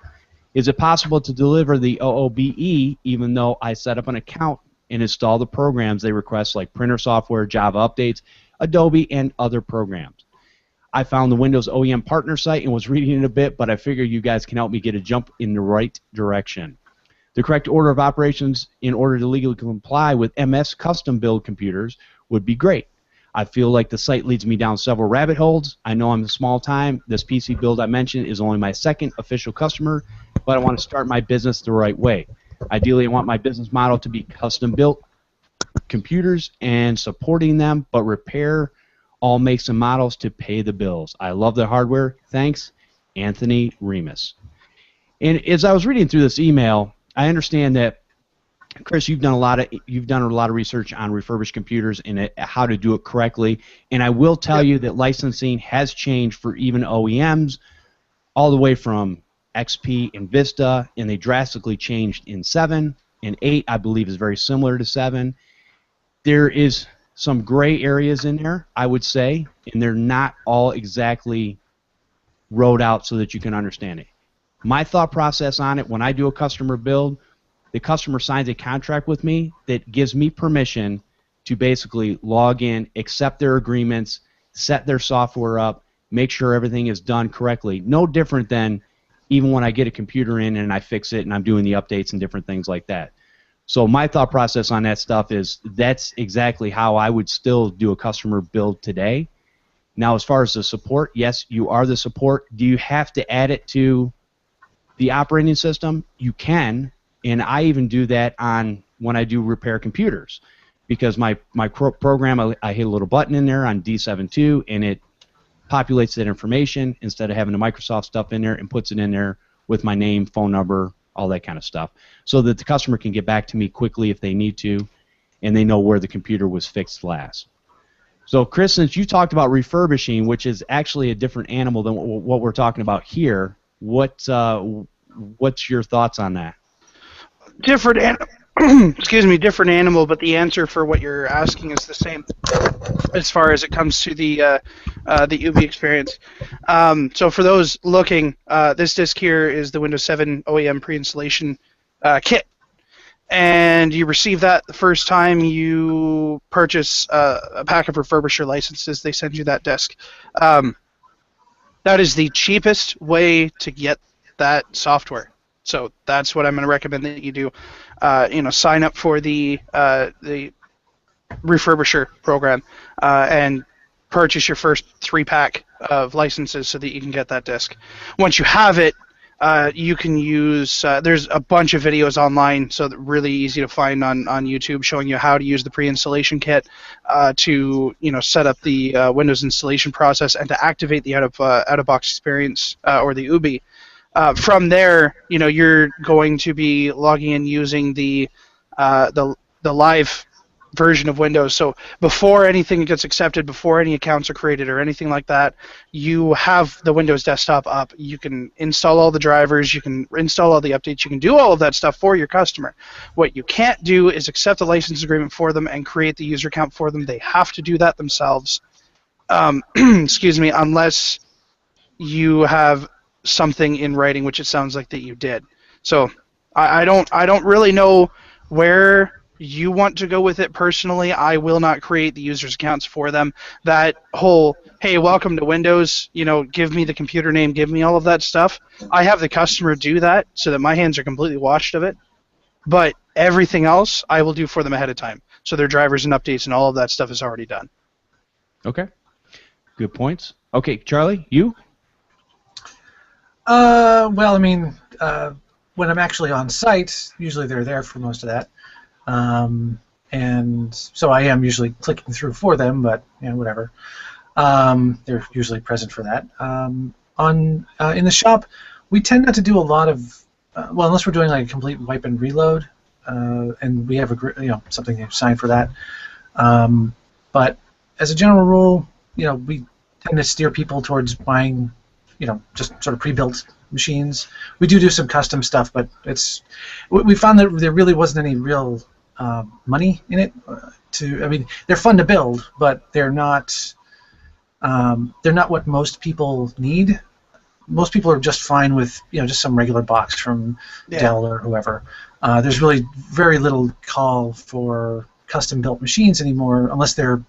Is it possible to deliver the OOBE even though I set up an account and install the programs they request like printer software, Java updates, Adobe, and other programs? I found the Windows OEM partner site and was reading it a bit, but I figure you guys can help me get a jump in the right direction. The correct order of operations in order to legally comply with MS custom build computers would be great. I feel like the site leads me down several rabbit holes. I know I'm small time. This PC build I mentioned is only my second official customer, but I want to start my business the right way. Ideally, I want my business model to be custom built computers and supporting them, but repair all makes and models to pay the bills. I love the hardware. Thanks, Anthony Remus. And as I was reading through this email, I understand that, Chris, you've done a lot of research on refurbished computers and how to do it correctly. And I will tell you that licensing has changed for even OEMs, all the way from XP and Vista, and they drastically changed in 7 and 8. I believe is very similar to 7. There is some gray areas in there, I would say, and they're not all exactly wrote out so that you can understand it. My thought process on it, when I do a customer build, the customer signs a contract with me that gives me permission to basically log in, accept their agreements, set their software up, make sure everything is done correctly. No different than even when I get a computer in and I fix it and I'm doing the updates and different things like that. So my thought process on that stuff is that's exactly how I would still do a customer build today. Now, as far as the support, yes, you are the support. Do you have to add it to the operating system? You can, and I even do that on when I do repair computers, because my program, I hit a little button in there on D72 and it populates that information instead of having the Microsoft stuff in there, and puts it in there with my name, phone number, all that kind of stuff, so that the customer can get back to me quickly if they need to, and they know where the computer was fixed last. So, Chris, since you talked about refurbishing, which is actually a different animal than what we're talking about here, what's your thoughts on that? Different animal, but the answer for what you're asking is the same as far as it comes to the UV experience. So for those looking, this disc here is the Windows 7 OEM pre-installation kit, and you receive that the first time you purchase a pack of refurbisher licenses. They send you that disc. That is the cheapest way to get that software. So that's what I'm going to recommend that you do. Sign up for the refurbisher program and purchase your first 3-pack of licenses so that you can get that disc. Once you have it, you can use. There's a bunch of videos online, so really easy to find on YouTube, showing you how to use the pre-installation kit to set up the Windows installation process and to activate the out-of-box experience or the UBI. From there, you're going to be logging in using the live version of Windows. So before anything gets accepted, before any accounts are created or anything like that, you have the Windows desktop up. You can install all the drivers, you can install all the updates, you can do all of that stuff for your customer. What you can't do is accept a license agreement for them and create the user account for them. They have to do that themselves. Excuse me, unless you have something in writing, which it sounds like that you did. So I don't really know where you want to go with it personally, I will not create the users' accounts for them. That whole, hey, welcome to Windows, give me the computer name, give me all of that stuff. I have the customer do that so that my hands are completely washed of it. But everything else, I will do for them ahead of time. So their drivers and updates and all of that stuff is already done. Okay. Good points. Okay, Charlie, you? Well, I mean, when I'm actually on site, usually they're there for most of that. And so I am usually clicking through for them, but whatever. They're usually present for that. In the shop, we tend not to do a lot of, well, unless we're doing like a complete wipe and reload, and we have something to sign for that. But as a general rule, we tend to steer people towards buying, just sort of pre-built machines. We do some custom stuff, but we found that there really wasn't any real money in it. I mean, they're fun to build, but they're not what most people need. Most people are just fine with just some regular box from Dell or whoever. There's really very little call for custom built machines anymore, unless they're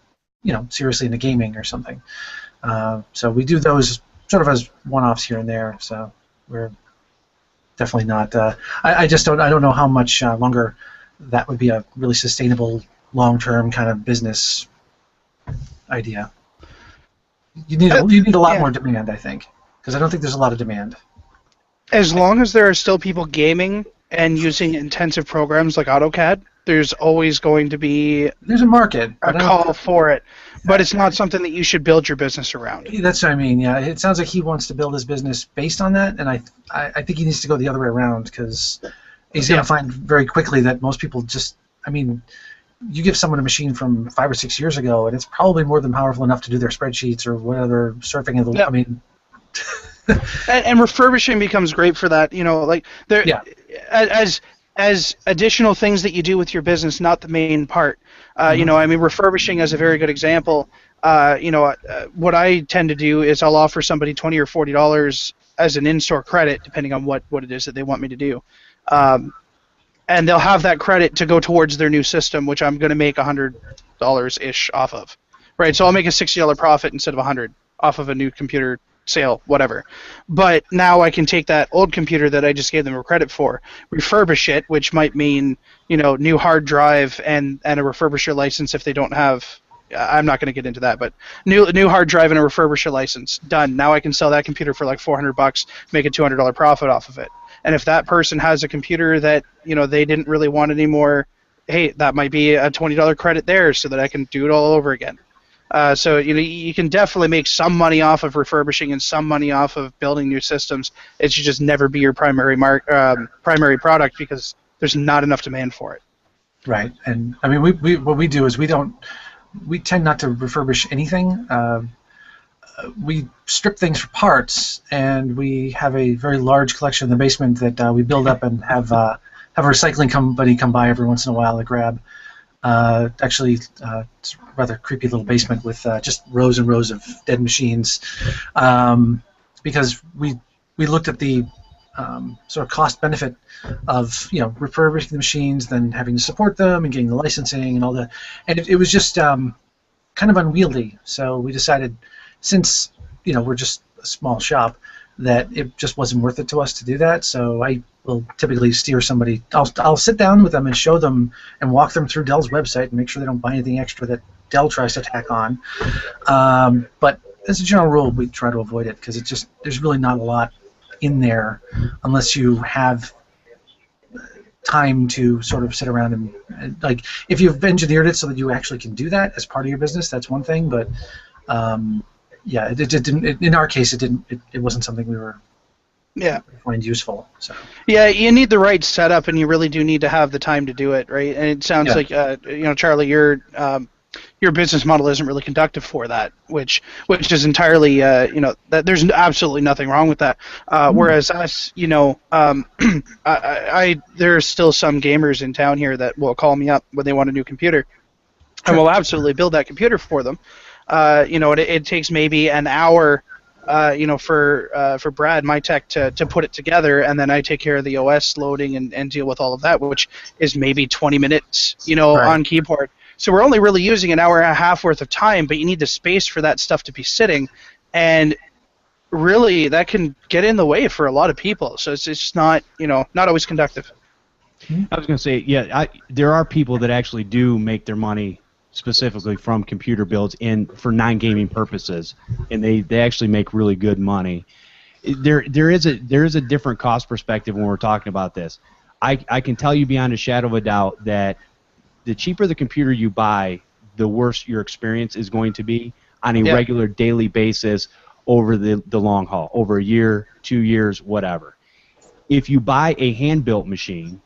seriously into gaming or something. So we do those sort of as one-offs here and there. So we're definitely not. I don't know how much longer that would be a really sustainable, long-term kind of business idea. You need a lot more demand, I think, because I don't think there's a lot of demand. As long as there are still people gaming and using intensive programs like AutoCAD, there's always going to be a market, a call for it. But it's not something that you should build your business around. That's what I mean. Yeah, it sounds like he wants to build his business based on that, and I think he needs to go the other way around, because he's going to find very quickly that most people just, I mean, you give someone a machine from 5 or 6 years ago, and it's probably more than powerful enough to do their spreadsheets or whatever surfing of the. Yep. I mean. and refurbishing becomes great for that. Like there, as additional things that you do with your business, not the main part. I mean, refurbishing is a very good example. What I tend to do is I'll offer somebody $20 or $40 as an in-store credit, depending on what it is that they want me to do. And they'll have that credit to go towards their new system, which I'm going to make $100-ish off of. Right, so I'll make a $60 profit instead of $100 off of a new computer sale, whatever. But now I can take that old computer that I just gave them a credit for, refurbish it, which might mean new hard drive and a refurbisher license if they don't have. I'm not going to get into that, but new hard drive and a refurbisher license, done. Now I can sell that computer for like $400, make a $200 profit off of it. And if that person has a computer that they didn't really want anymore, hey, that might be a $20 credit there, so that I can do it all over again. So you can definitely make some money off of refurbishing and some money off of building new systems. It should just never be your primary primary product, because there's not enough demand for it. Right, and I mean, what we do is we tend not to refurbish anything. We strip things for parts, and we have a very large collection in the basement that we build up and have a recycling company come by every once in a while to grab. Actually, it's a rather creepy little basement with just rows and rows of dead machines, because we looked at the sort of cost benefit of refurbishing the machines, then having to support them and getting the licensing and all that, and it was just kind of unwieldy. So we decided, since we're just a small shop, that it just wasn't worth it to us to do that. So I will typically steer somebody. I'll sit down with them and show them and walk them through Dell's website and make sure they don't buy anything extra that Dell tries to tack on. But as a general rule, we try to avoid it, because there's really not a lot in there unless you have time to sort of sit around and like, if you've engineered it so that you actually can do that as part of your business, that's one thing. But yeah, it didn't. In our case, it wasn't something we were find useful. So yeah, you need the right setup, and you really do need to have the time to do it, right? And it sounds like Charlie, your business model isn't really conductive for that, which is entirely that there's absolutely nothing wrong with that. Whereas us, there's still some gamers in town here that will call me up when they want a new computer, and we'll absolutely build that computer for them. It takes maybe an hour for Brad, my tech, to put it together, and then I take care of the OS loading and deal with all of that, which is maybe 20 minutes, Right. on keyboard. So we're only really using an hour and a half worth of time, but you need the space for that stuff to be sitting, and really that can get in the way for a lot of people. So it's just not not always conductive. I was going to say, yeah, there are people that actually do make their money specifically from computer builds for non-gaming purposes, and they actually make really good money. There is a different cost perspective when we're talking about this. I can tell you beyond a shadow of a doubt that the cheaper the computer you buy, the worse your experience is going to be on a regular daily basis over the long haul, over a year, 2 years, whatever. If you buy a hand-built machine,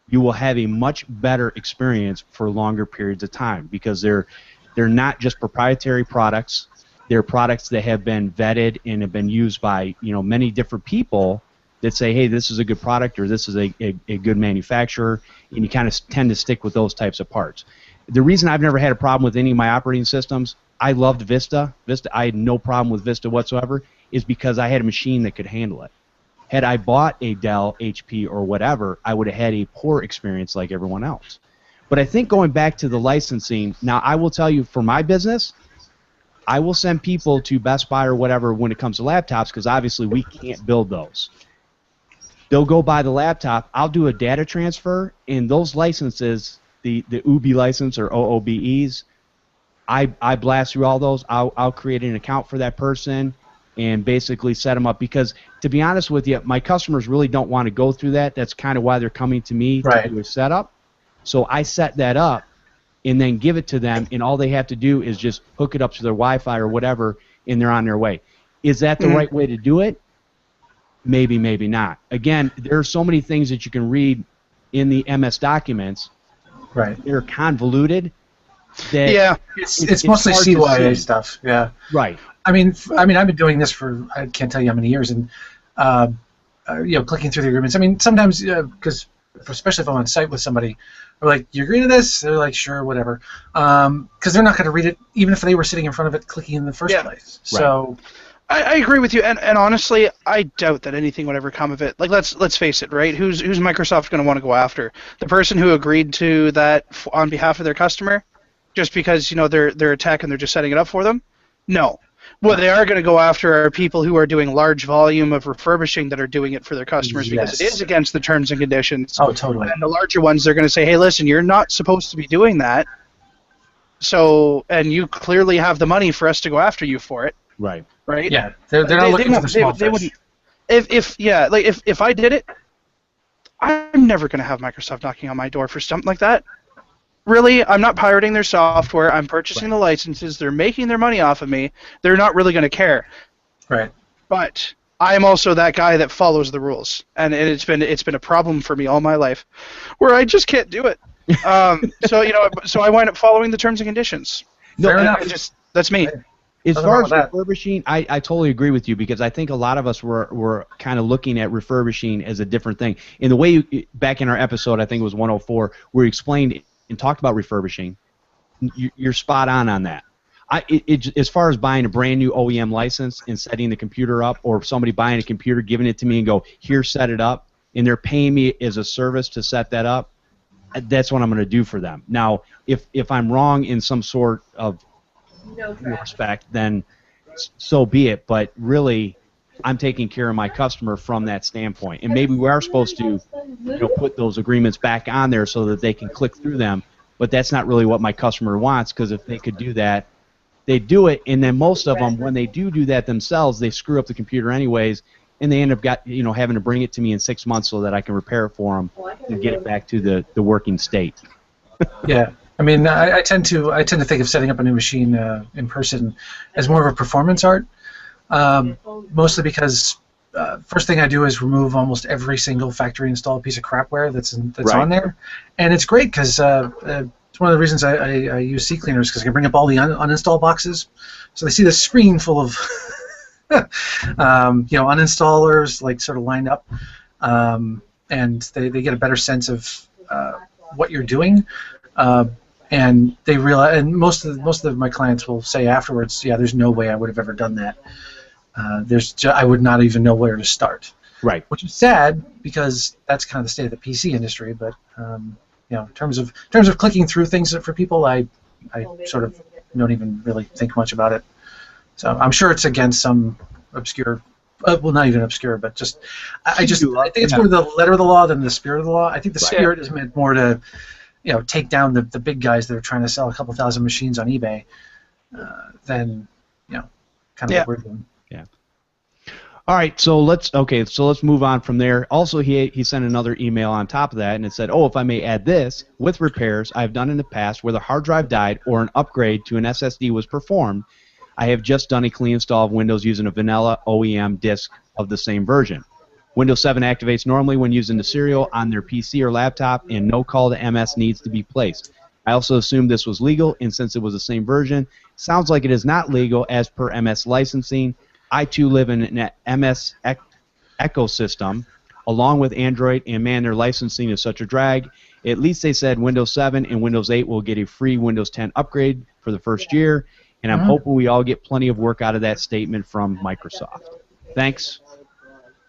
you will have a much better experience for longer periods of time because they're not just proprietary products. They're products that have been vetted and have been used by many different people that say, hey, this is a good product or this is a good manufacturer, and you kind of tend to stick with those types of parts. The reason I've never had a problem with any of my operating systems, I loved Vista. I had no problem with Vista whatsoever, is because I had a machine that could handle it. Had I bought a Dell, HP, or whatever, I would have had a poor experience like everyone else. But I think going back to the licensing, now I will tell you for my business, I will send people to Best Buy or whatever when it comes to laptops because obviously we can't build those. They'll go buy the laptop, I'll do a data transfer, and those licenses, the UBI license or OOBEs, I blast through all those. I'll create an account for that person and basically set them up because, to be honest with you, my customers really don't want to go through that. That's kind of why they're coming to me to do a setup. So I set that up and then give it to them, and all they have to do is just hook it up to their Wi-Fi or whatever, and they're on their way. Is that the right way to do it? Maybe, maybe not. Again, there are so many things that you can read in the MS documents. Right. They're convoluted. That it's mostly CYA stuff. Yeah. Right. I mean, I've been doing this for I can't tell you how many years, and clicking through the agreements. I mean, sometimes because especially if I'm on site with somebody, I'm like, "You agree to this?" They're like, "Sure, whatever," because they're not going to read it, even if they were sitting in front of it clicking in the first place. So. I agree with you, and honestly, I doubt that anything would ever come of it. Like, let's face it, right? Who's Microsoft going to want to go after? The person who agreed to that on behalf of their customer, just because they're a tech and they're just setting it up for them? No. What they are going to go after are people who are doing large volume of refurbishing that are doing it for their customers because it is against the terms and conditions. Oh, totally. And the larger ones, they're going to say, hey, listen, you're not supposed to be doing that. So, and you clearly have the money for us to go after you for it. Right. Right? Yeah, they're not looking for the small they wouldn't. If I did it, I'm never going to have Microsoft knocking on my door for something like that. Really, I'm not pirating their software. I'm purchasing the licenses. They're making their money off of me. They're not really going to care. Right. But I am also that guy that follows the rules, and it's been a problem for me all my life, where I just can't do it. So I wind up following the terms and conditions. Fair enough. That's me. As far as refurbishing, I totally agree with you because I think a lot of us were kind of looking at refurbishing as a different thing. In the way back in our episode, I think it was 104, where we explained and talked about refurbishing, you're spot on that. As far as buying a brand new OEM license and setting the computer up, or somebody buying a computer, giving it to me and go, here, set it up, and they're paying me as a service to set that up, that's what I'm going to do for them. Now, if I'm wrong in some sort of respect, then so be it. But really, I'm taking care of my customer from that standpoint. And maybe we are supposed to, put those agreements back on there so that they can click through them. But that's not really what my customer wants, because if they could do that, they do it. And then most of them, when they do that themselves, they screw up the computer anyways, and they end up having to bring it to me in 6 months so that I can repair it for them and get it back to the working state. Yeah. I mean, I tend to think of setting up a new machine in person as more of a performance art, mostly because first thing I do is remove almost every single factory installed piece of crapware that's on there, and it's great because it's one of the reasons I use CCleaners, because I can bring up all the uninstall boxes, so they see the screen full of uninstallers like sort of lined up, and they get a better sense of what you're doing. And they realize, and most of my clients will say afterwards, yeah, there's no way I would have ever done that. I would not even know where to start. Right. Which is sad because that's kind of the state of the PC industry. But in terms of clicking through things for people, I sort of don't even really think much about it. So I'm sure it's against some obscure, well, not even obscure, but just I think it's more the letter of the law than the spirit of the law. I think the spirit is meant more to take down the big guys that are trying to sell a couple thousand machines on eBay than kind of what we're doing. Yeah. All right, so let's move on from there. Also, he sent another email on top of that, and it said, "Oh, if I may add this, with repairs I've done in the past where the hard drive died or an upgrade to an SSD was performed, I have just done a clean install of Windows using a vanilla OEM disk of the same version. Windows 7 activates normally when using the serial on their PC or laptop, and no call to MS needs to be placed. I also assumed this was legal, and since it was the same version, sounds like it is not legal as per MS licensing. I, too, live in an MS ecosystem, along with Android, and man, their licensing is such a drag. At least they said Windows 7 and Windows 8 will get a free Windows 10 upgrade for the first year, and I'm hoping we all get plenty of work out of that statement from Microsoft. Thanks,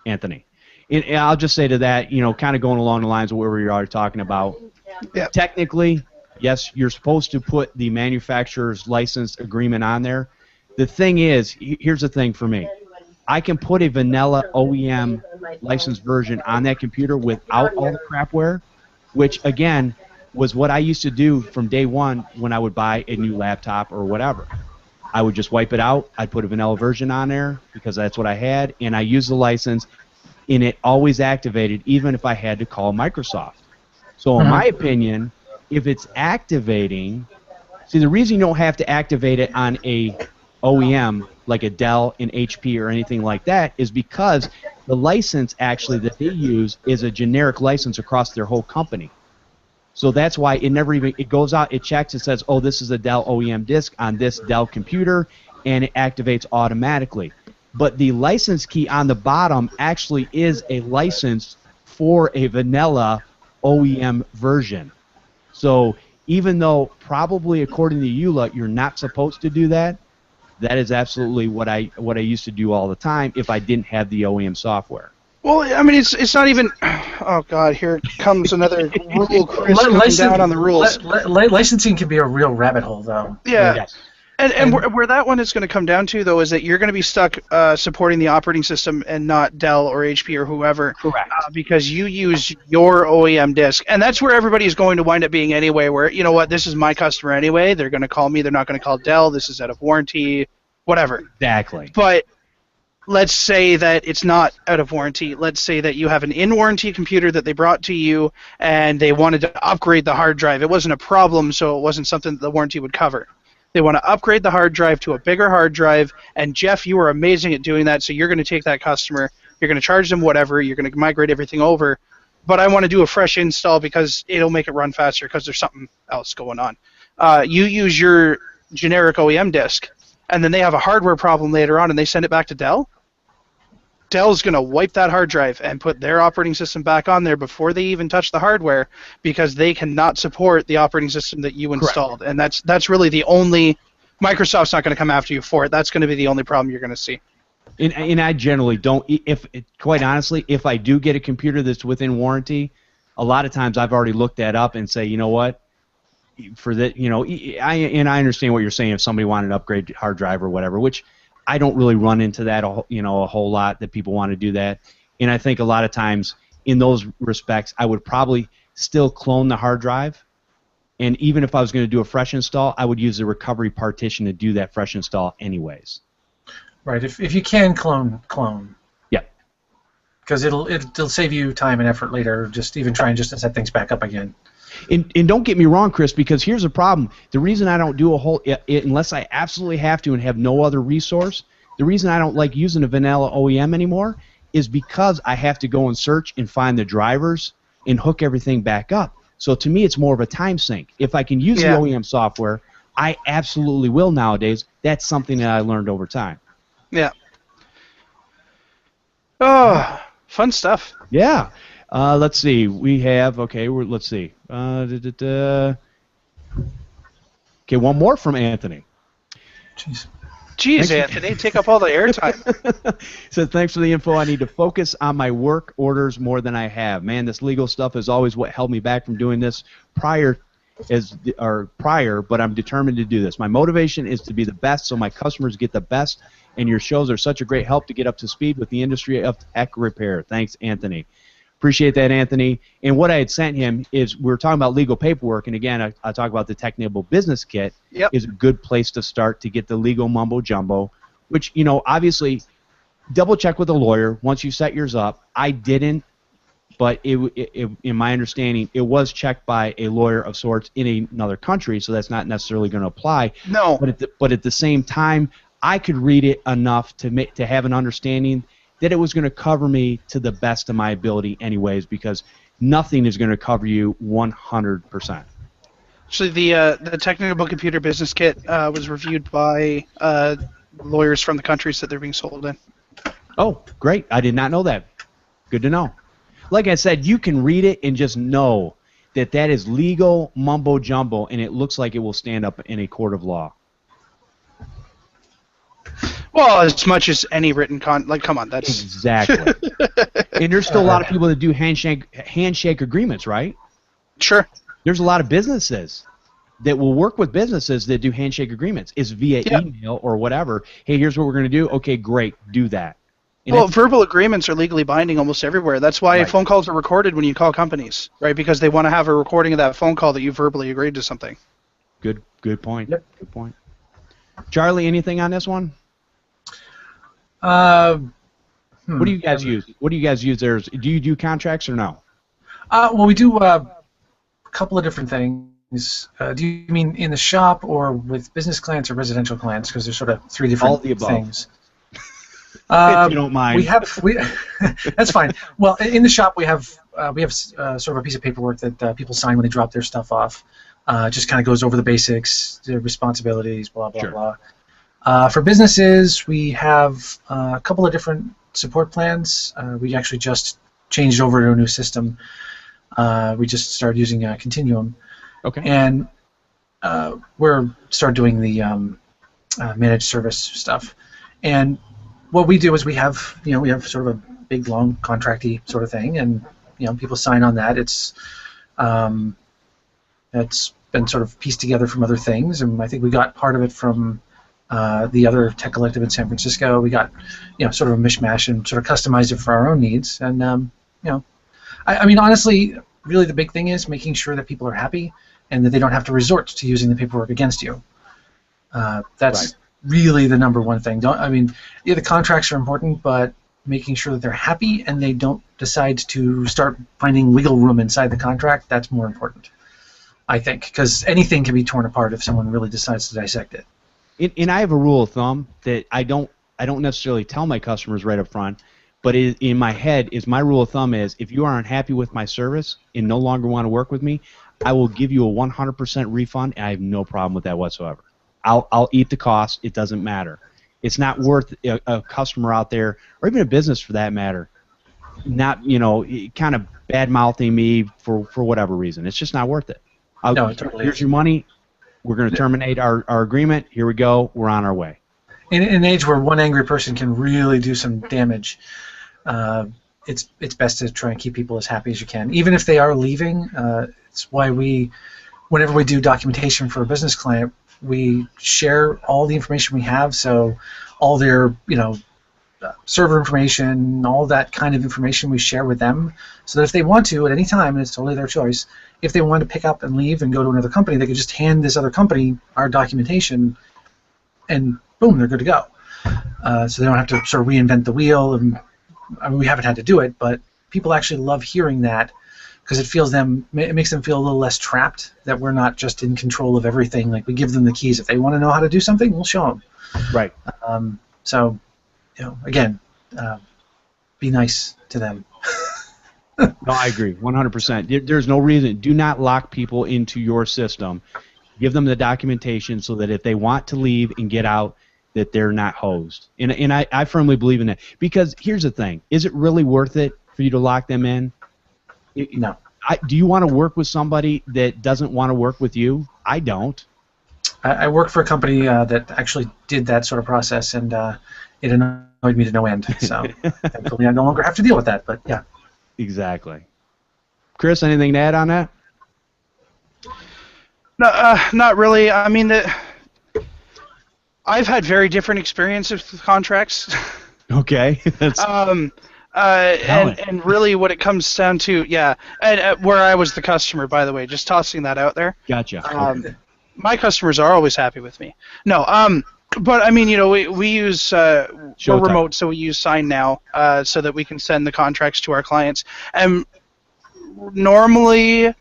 Anthony." And I'll just say to that, kind of going along the lines of what we were already talking about, technically, yes, you're supposed to put the manufacturer's license agreement on there. The thing is, here's the thing for me. I can put a vanilla OEM licensed version on that computer without all the crapware, which, again, was what I used to do from day one when I would buy a new laptop or whatever. I would just wipe it out. I'd put a vanilla version on there because that's what I had, and I used the license, and it always activated even if I had to call Microsoft. So in my opinion, if it's activating, see, the reason you don't have to activate it on a OEM like a Dell, an HP, or anything like that is because the license actually that they use is a generic license across their whole company. So that's why it goes out, it checks, it says, oh, this is a Dell OEM disk on this Dell computer, and it activates automatically. But the license key on the bottom actually is a license for a vanilla OEM version. So even though probably according to EULA you're not supposed to do that, that is absolutely what I used to do all the time if I didn't have the OEM software. Well, I mean, it's not even. Oh God, here comes another rule, Chris, coming down on the rules. Licensing can be a real rabbit hole, though. Yeah. Yes. And where that one is going to come down to, though, is that you're going to be stuck supporting the operating system and not Dell or HP or whoever. Correct. Because you use your OEM disk. And that's where everybody is going to wind up being anyway, where, you know what, this is my customer anyway. They're going to call me. They're not going to call Dell. This is out of warranty, whatever. Exactly. But let's say that it's not out of warranty. Let's say that you have an in-warranty computer that they brought to you and they wanted to upgrade the hard drive. It wasn't a problem, so it wasn't something that the warranty would cover. They want to upgrade the hard drive to a bigger hard drive, and Jeff, you are amazing at doing that, so you're going to take that customer, you're going to charge them whatever, you're going to migrate everything over, but I want to do a fresh install because it'll make it run faster because there's something else going on. You use your generic OEM disk, and then they have a hardware problem later on, and they send it back to Dell. Dell's going to wipe that hard drive and put their operating system back on there before they even touch the hardware because they cannot support the operating system that you installed. Correct. And that's really the only – Microsoft's not going to come after you for it. That's going to be the only problem you're going to see. And I generally don't – quite honestly, if I do get a computer that's within warranty, a lot of times I've already looked that up and say, you know what, for that, I understand what you're saying if somebody wanted an upgrade hard drive or whatever, which – I don't really run into that, a whole lot that people want to do that, and I think a lot of times in those respects I would probably still clone the hard drive, and even if I was going to do a fresh install, I would use the recovery partition to do that fresh install anyways. Right. If you can clone. Yeah. Because it'll save you time and effort later, just even trying just to set things back up again. And don't get me wrong, Chris, because here's the problem. The reason I don't do unless I absolutely have to and have no other resource, the reason I don't like using a vanilla OEM anymore is because I have to go and search and find the drivers and hook everything back up. So to me, it's more of a time sink. If I can use the OEM software, I absolutely will nowadays. That's something that I learned over time. Yeah. Oh, fun stuff. Yeah. Let's see. We have let's see. Okay, one more from Anthony. Jeez. Jeez, Anthony, take up all the airtime. So thanks for the info. I need to focus on my work orders more than I have. Man, this legal stuff is always what held me back from doing this prior, but I'm determined to do this. My motivation is to be the best so my customers get the best, and your shows are such a great help to get up to speed with the industry of tech repair. Thanks, Anthony. Appreciate that, Anthony. And what I had sent him is we were talking about legal paperwork, and again, I talk about the Technical Business Kit is a good place to start to get the legal mumbo jumbo, which, you know, obviously double check with a lawyer once you set yours up. I didn't, but in my understanding, it was checked by a lawyer of sorts in another country, so that's not necessarily going to apply. No. But at the same time, I could read it enough to have an understanding that it was going to cover me to the best of my ability anyways, because nothing is going to cover you 100%. Actually, the Technical Computer Business Kit was reviewed by lawyers from the countries that they're being sold in. Oh, great. I did not know that. Good to know. Like I said, you can read it and just know that that is legal mumbo-jumbo, and it looks like it will stand up in a court of law. Well, as much as any written come on, that's exactly. And there's still a lot of people that do handshake agreements, right? Sure. There's a lot of businesses that will work with businesses that do handshake agreements. It's via email or whatever. Hey, here's what we're going to do. Okay, great, do that. And well, verbal agreements are legally binding almost everywhere. That's why phone calls are recorded when you call companies, right? Because they want to have a recording of that phone call that you verbally agreed to something. Good point. Yep. Good point. Charlie, anything on this one? What do you guys use? What do you guys use there? Do you do contracts or no? Well, we do a couple of different things. Do you mean in the shop or with business clients or residential clients? Because there's sort of three different things. If you don't mind. That's fine. Well, in the shop we have sort of a piece of paperwork that people sign when they drop their stuff off. Just kind of goes over the basics, the responsibilities, blah blah blah. For businesses, we have a couple of different support plans. We actually just changed over to a new system. We just started using Continuum. Okay. And we're started doing the managed service stuff. And what we do is we have sort of a big long contracty sort of thing, and people sign on that. It's been sort of pieced together from other things, and I think we got part of it from the other tech collective in San Francisco. We got sort of a mishmash and sort of customized it for our own needs. And I mean, honestly, really the big thing is making sure that people are happy and that they don't have to resort to using the paperwork against you. That's really the number one thing. The contracts are important, but making sure that they're happy and they don't decide to start finding wiggle room inside the contract, that's more important, I think, because anything can be torn apart if someone really decides to dissect it. And I have a rule of thumb that I don't necessarily tell my customers right up front, but in my head my rule of thumb is if you are unhappy with my service and no longer want to work with me, I will give you a 100% refund, and I have no problem with that whatsoever. I'll eat the cost. It doesn't matter. It's not worth a customer out there, or even a business for that matter, not kind of bad-mouthing me for whatever reason. It's just not worth it. No, totally. Here's your money. We're going to terminate our agreement. Here we go. We're on our way. In an age where one angry person can really do some damage, it's best to try and keep people as happy as you can, even if they are leaving. It's why whenever we do documentation for a business client, we share all the information we have. So all their server information, all that kind of information we share with them, so that if they want to at any time, and it's totally their choice, if they want to pick up and leave and go to another company, they could just hand this other company our documentation, and boom, they're good to go. So they don't have to sort of reinvent the wheel. And we haven't had to do it, but people actually love hearing that because it makes them feel a little less trapped, that we're not just in control of everything. Like, we give them the keys. If they want to know how to do something, we'll show them. Right. So, again, be nice to them. No, I agree, 100%. There's no reason. Do not lock people into your system. Give them the documentation so that if they want to leave and get out, that they're not hosed. And I firmly believe in that. Because here's the thing. Is it really worth it for you to lock them in? No. Do you want to work with somebody that doesn't want to work with you? I don't. I worked for a company that actually did that sort of process, and it annoyed me to no end. So thankfully, I no longer have to deal with that. But yeah. Exactly. Chris, anything to add on that? No, not really. I mean, I've had very different experiences with contracts. Okay. That's and really what it comes down to, yeah, and where I was the customer, by the way, just tossing that out there. gotcha. Okay. My customers are always happy with me. No, but I mean, we use we're remote, so we use Sign Now, so that we can send the contracts to our clients. And normally,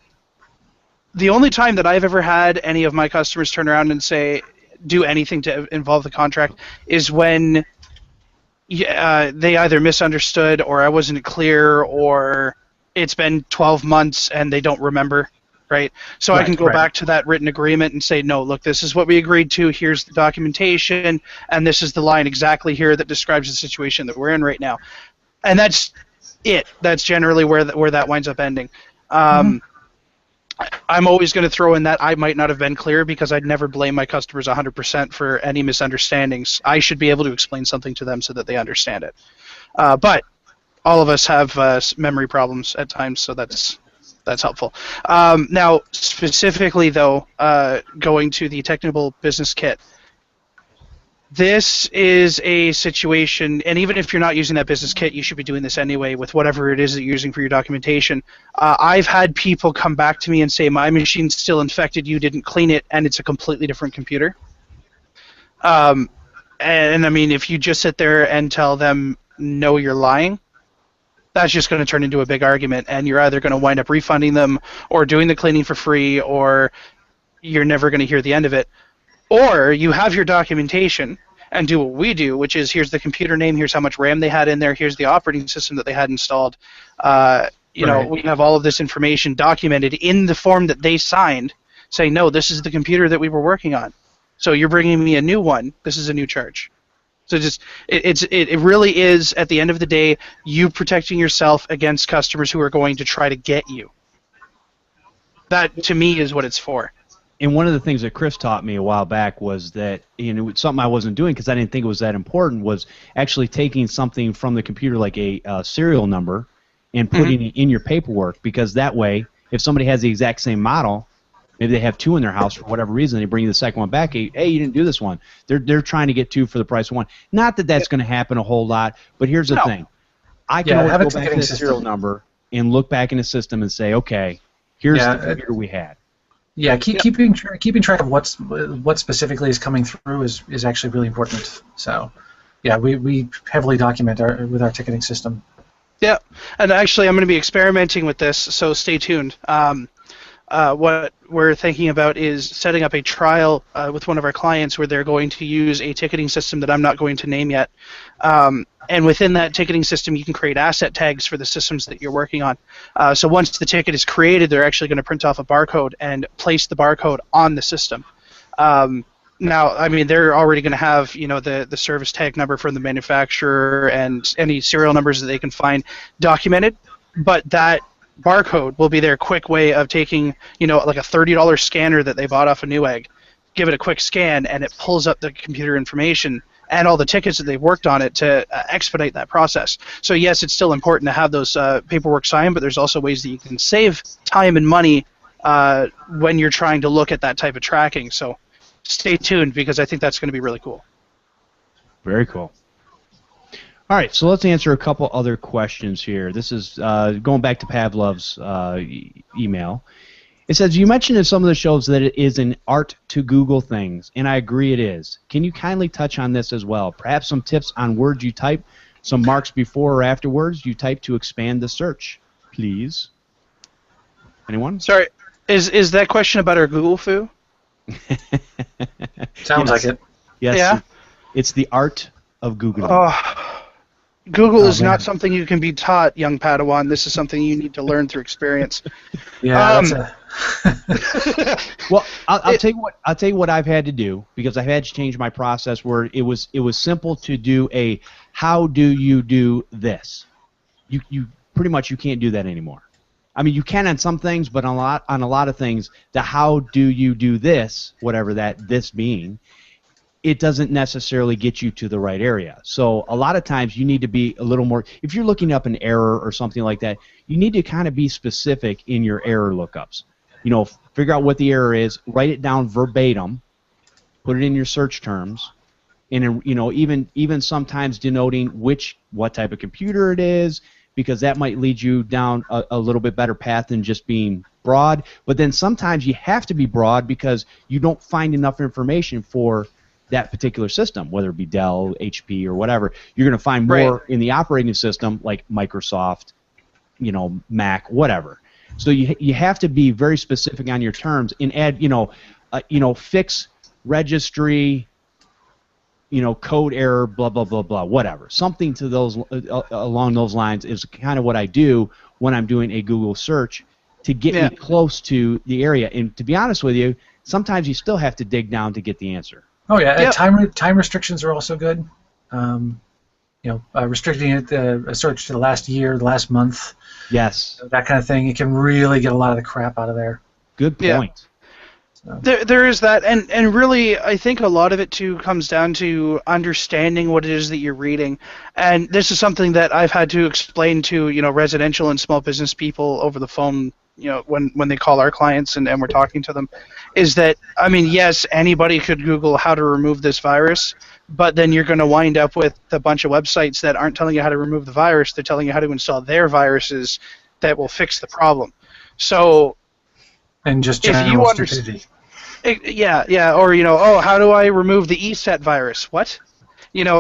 the only time that I've ever had any of my customers turn around and say do anything to involve the contract is when they either misunderstood, or I wasn't clear, or it's been 12 months and they don't remember. Right, so I can go back to that written agreement and say, no, look, this is what we agreed to. Here's the documentation, and this is the line exactly here that describes the situation that we're in right now. And that's it. That's generally where that winds up ending. I'm always going to throw in that I might not have been clear, because I'd never blame my customers 100% for any misunderstandings. I should be able to explain something to them so that they understand it. But all of us have memory problems at times, so that's helpful. Now, specifically, though, going to the technical business kit, this is a situation, and even if you're not using that business kit, you should be doing this anyway with whatever it is that you're using for your documentation. I've had people come back to me and say, my machine's still infected, you didn't clean it, and it's a completely different computer. And I mean, if you just sit there and tell them, no, you're lying, that's just going to turn into a big argument, and you're either going to wind up refunding them or doing the cleaning for free, or you're never going to hear the end of it. Or you have your documentation and do what we do, which is here's the computer name, here's how much RAM they had in there, here's the operating system that they had installed. You know, we have all of this information documented in the form that they signed, saying, no, this is the computer that we were working on. So you're bringing me a new one. This is a new charge. So just it really is, at the end of the day, you protecting yourself against customers who are going to try to get you. That, to me, is what it's for. And one of the things that Chris taught me a while back was that, something I wasn't doing because I didn't think it was that important, was actually taking something from the computer, like a serial number, and putting it in your paperwork, because that way, if somebody has the exact same model, maybe they have two in their house for whatever reason, they bring you the second one back. Hey, you didn't do this one. They're trying to get two for the price of one. Not that that's going to happen a whole lot, but here's the thing. I can always go back to the serial number and look back in the system and say, okay, here's the computer we had. Yeah, keeping track of what specifically is coming through is actually really important. So, yeah, we heavily document with our ticketing system. Yeah, and actually I'm going to be experimenting with this, so stay tuned. What we're thinking about is setting up a trial with one of our clients where they're going to use a ticketing system that I'm not going to name yet. And within that ticketing system, you can create asset tags for the systems that you're working on. So once the ticket is created, they're actually going to print off a barcode and place the barcode on the system. Now, I mean, they're already going to have, the service tag number from the manufacturer and any serial numbers that they can find documented, but that barcode will be their quick way of taking, like a $30 scanner that they bought off of Newegg, give it a quick scan, and it pulls up the computer information and all the tickets that they've worked on it to expedite that process. So yes, it's still important to have those paperwork signed, but there's also ways that you can save time and money when you're trying to look at that type of tracking. So stay tuned, because I think that's going to be really cool. Very cool. All right, so let's answer a couple other questions here. This is going back to Pavlov's email. It says, you mentioned in some of the shows that it is an art to Google things, and I agree it is. Can you kindly touch on this as well? Perhaps some tips on words you type, some marks before or after words you type to expand the search, please. Anyone? Sorry, is that question about our Google foo? Sounds like it. Yes. Yeah. It's the art of Googling. Google is not something you can be taught, young Padawan. This is something you need to learn through experience. Yeah. Well, I'll tell you what I've had to do, because I've had to change my process where it was simple to do a how do you do this. You pretty much you can't do that anymore. I mean, you can on some things, but on a lot of things, the how do you do this, whatever this being, it doesn't necessarily get you to the right area. So a lot of times you need to be a little more, if you're looking up an error or something like that, you need to kind of be specific in your error lookups. You know, figure out what the error is, write it down verbatim, put it in your search terms, and you know, even sometimes denoting what type of computer it is, because that might lead you down a little bit better path than just being broad. But then sometimes you have to be broad because you don't find enough information for that particular system, whether it be Dell, HP, or whatever. You're going to find more in the operating system, like Microsoft, you know, Mac, whatever. So you have to be very specific on your terms and add, fix registry, code error, blah blah blah blah, whatever. Something to those along those lines is kind of what I do when I'm doing a Google search to get me close to the area. And to be honest with you, sometimes you still have to dig down to get the answer. Oh yeah, time restrictions are also good. Restricting a search to the last year, the last month. Yes. That kind of thing. It can really get a lot of the crap out of there. Good point. Yeah. There is that, and really, I think a lot of it too comes down to understanding what it is that you're reading, and this is something that I've had to explain to residential and small business people over the phone. When they call our clients and we're talking to them, is that, I mean, yes, anybody could Google how to remove this virus, but then you're going to wind up with a bunch of websites that aren't telling you how to remove the virus. They're telling you how to install their viruses that will fix the problem. So, and just if you stupidity. Or how do I remove the ESET virus? What?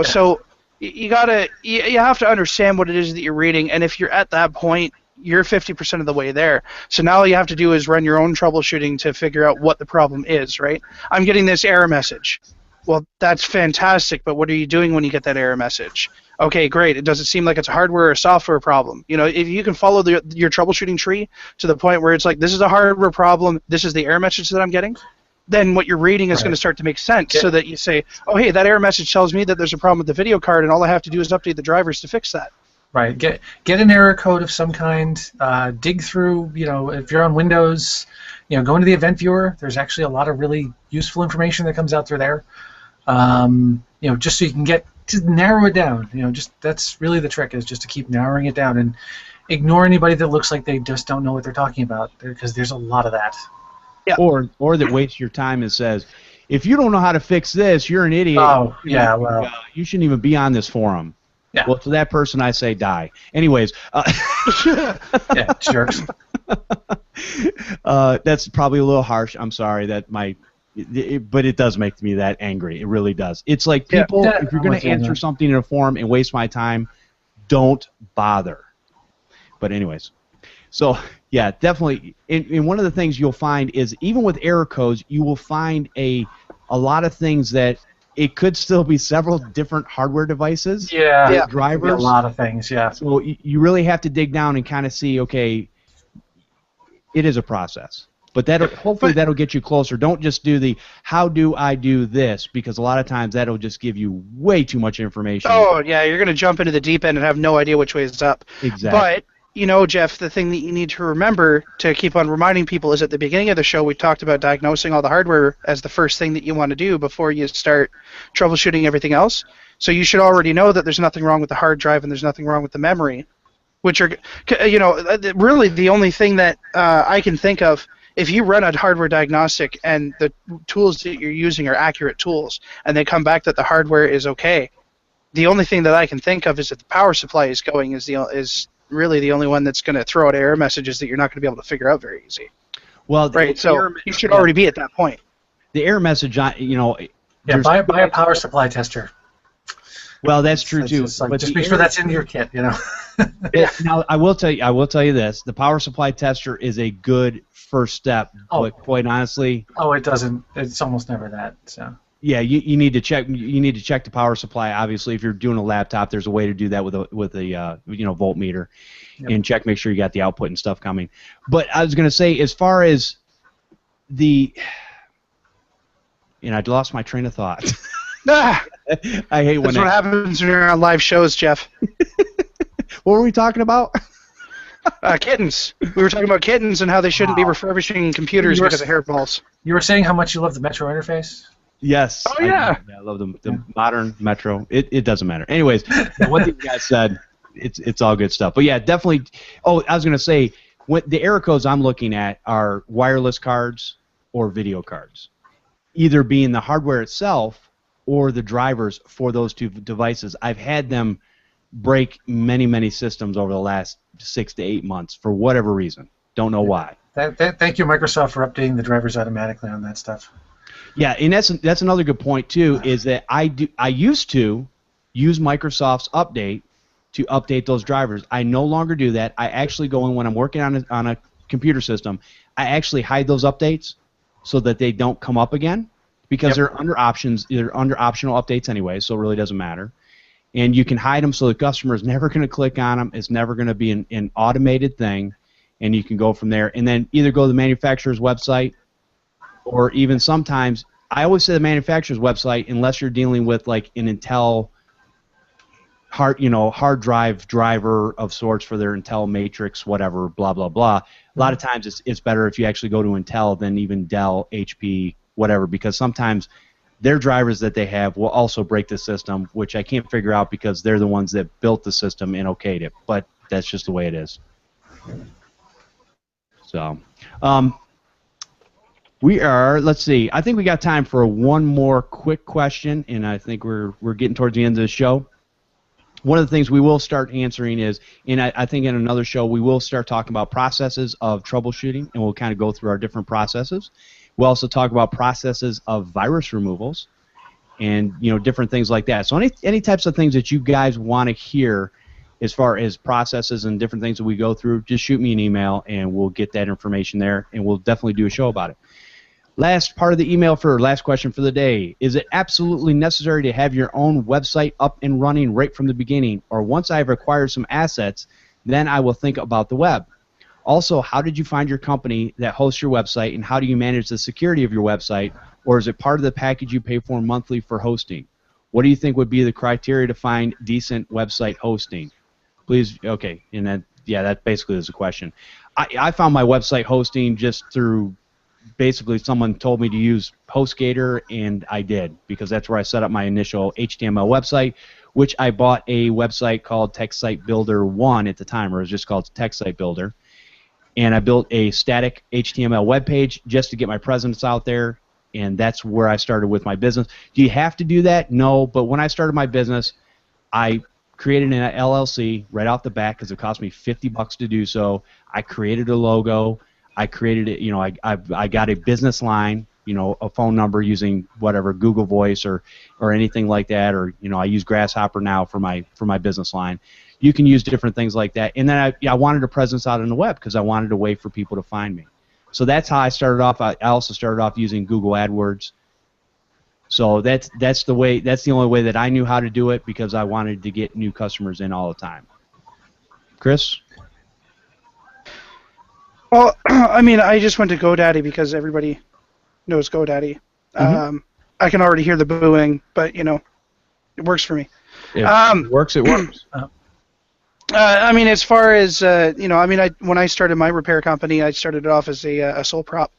So you have to understand what it is that you're reading, and if you're at that point, you're 50% of the way there. So now all you have to do is run your own troubleshooting to figure out what the problem is, right? I'm getting this error message. Well, that's fantastic, but what are you doing when you get that error message? Okay, great. It doesn't seem like it's a hardware or software problem. If you can follow your troubleshooting tree to the point where it's like, this is a hardware problem, this is the error message that I'm getting, then what you're reading is going to start to make sense, so that you say, oh, hey, that error message tells me that there's a problem with the video card, and all I have to do is update the drivers to fix that. Right. Get an error code of some kind. Dig through. If you're on Windows, go into the event viewer. There's actually a lot of really useful information that comes out through there. Just so you can get to narrow it down. That's really the trick, is just to keep narrowing it down and ignore anybody that looks like they just don't know what they're talking about, because there's a lot of that. Yeah. Or that wastes your time and says, if you don't know how to fix this, you're an idiot. Oh, yeah. Well, you shouldn't even be on this forum. Yeah. Well, to that person, I say die. Anyways. Yeah, jerks. That's probably a little harsh. I'm sorry. But it does make me that angry. It really does. It's like, people, if you're going to answer something in a forum and waste my time, don't bother. But anyways. So, yeah, definitely. And one of the things you'll find is, even with error codes, you will find a lot of things that it could still be several different hardware devices. Drivers. A lot of things, yeah. So you really have to dig down and kind of see, okay, it is a process. But hopefully that'll get you closer. Don't just do the, how do I do this? Because a lot of times that'll just give you way too much information. Oh, yeah, you're going to jump into the deep end and have no idea which way is up. Exactly. But, Jeff, the thing that you need to remember to keep on reminding people is, at the beginning of the show we talked about diagnosing all the hardware as the first thing that you want to do before you start troubleshooting everything else. So you should already know that there's nothing wrong with the hard drive and there's nothing wrong with the memory, which are, really the only thing that I can think of. If you run a hardware diagnostic and the tools that you're using are accurate tools and they come back that the hardware is okay, the only thing that I can think of is that the power supply is going is really the only one that's going to throw out error messages that you're not going to be able to figure out very easy. Well, right. So you should already be at that point. The error message, buy a power supply tester. Well, that's true too. But just make sure that's in your kit, Now, I will tell you this: the power supply tester is a good first step. But quite honestly, it doesn't. It's almost never that. So. Yeah, you need to check. You need to check the power supply. Obviously, if you're doing a laptop, there's a way to do that with a voltmeter, and make sure you got the output and stuff coming. But I was going to say, as far as I lost my train of thought. I hate when that's what happens when you're on live shows, Jeff. What were we talking about? Kittens. We were talking about kittens and how they shouldn't be refurbishing computers because of hairballs. You were saying how much you love the Metro interface? Yes. Oh, yeah. I love the modern Metro. It doesn't matter. Anyways, what you guys said, it's all good stuff. But yeah, definitely. Oh, I was going to say, the error codes I'm looking at are wireless cards or video cards, either being the hardware itself or the drivers for those two devices. I've had them break many, many systems over the last 6 to 8 months for whatever reason. Don't know why. Thank you, Microsoft, for updating the drivers automatically on that stuff. Yeah, and that's another good point too. Is that I used to use Microsoft's update to update those drivers. I no longer do that. I actually go in when I'm working on a computer system. I actually hide those updates so that they don't come up again, because they're under options. They're under optional updates anyway, so it really doesn't matter. And you can hide them so the customer is never going to click on them. It's never going to be an automated thing, and you can go from there. And then either go to the manufacturer's website, or even sometimes, I always say the manufacturer's website, unless you're dealing with like an Intel hard drive driver of sorts for their Intel Matrix, whatever, blah, blah, blah. A lot of times it's better if you actually go to Intel than even Dell, HP, whatever, because sometimes their drivers that they have will also break the system, which I can't figure out because they're the ones that built the system and okayed it. But that's just the way it is. So, let's see. I think we got time for one more quick question, and I think we're getting towards the end of the show. One of the things we will start answering is, and I think in another show we will start talking about processes of troubleshooting, and we'll kind of go through our different processes. We'll also talk about processes of virus removals, and different things like that. So any types of things that you guys want to hear as far as processes and different things that we go through, just shoot me an email, and we'll get that information there, and we'll definitely do a show about it. Last part of the email last question for the day. Is it absolutely necessary to have your own website up and running right from the beginning, or once I've acquired some assets, then I will think about the web? Also, how did you find your company that hosts your website, and how do you manage the security of your website, or is it part of the package you pay for monthly for hosting? What do you think would be the criteria to find decent website hosting? Please, okay, and that basically is a question. I found my website hosting just through, basically someone told me to use HostGator, and I did, because that's where I set up my initial HTML website, which I bought a website called TechSite Builder 1 at the time, or it was just called TechSite Builder. And I built a static HTML web page just to get my presence out there, and that's where I started with my business. Do you have to do that? No, but when I started my business, I created an LLC right off the bat because it cost me $50 to do so. I created a logo. I created it. I got a business line. A phone number using whatever Google Voice or anything like that, or I use Grasshopper now for my business line. You can use different things like that. And then I wanted a presence out on the web because I wanted a way for people to find me. So that's how I started off. I also started off using Google AdWords. So that's the way. That's the only way that I knew how to do it, because I wanted to get new customers in all the time. Chris? Well, I mean, I just went to GoDaddy because everybody knows GoDaddy. Mm-hmm. I can already hear the booing, but it works for me. If it works, it works. I mean, as far as when I started my repair company, I started it off as a sole prop,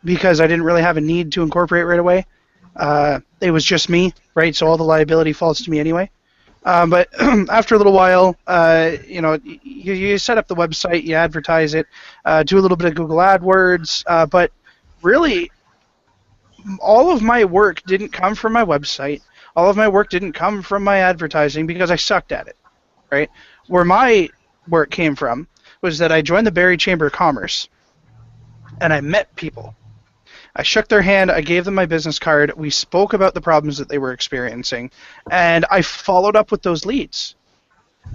because I didn't really have a need to incorporate right away. It was just me, right? So all the liability falls to me anyway. But after a little while, you set up the website, you advertise it, do a little bit of Google AdWords, but really, all of my work didn't come from my website. All of my work didn't come from my advertising because I sucked at it, right? Where my work came from was that I joined the Barrie Chamber of Commerce, and I met people. I shook their hand, I gave them my business card, we spoke about the problems that they were experiencing, and I followed up with those leads.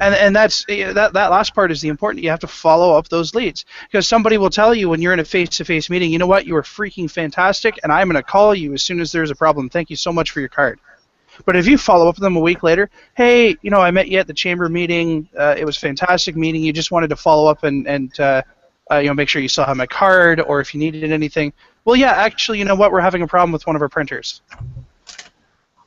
And that last part is the important. You have to follow up those leads, because somebody will tell you when you're in a face-to-face meeting, you know what, you were freaking fantastic, and I'm going to call you as soon as there's a problem. Thank you so much for your card. But if you follow up with them a week later, hey, I met you at the chamber meeting. It was a fantastic meeting. You just wanted to follow up and make sure you still have my card, or if you needed anything. Well, yeah, actually, you know what? We're having a problem with one of our printers.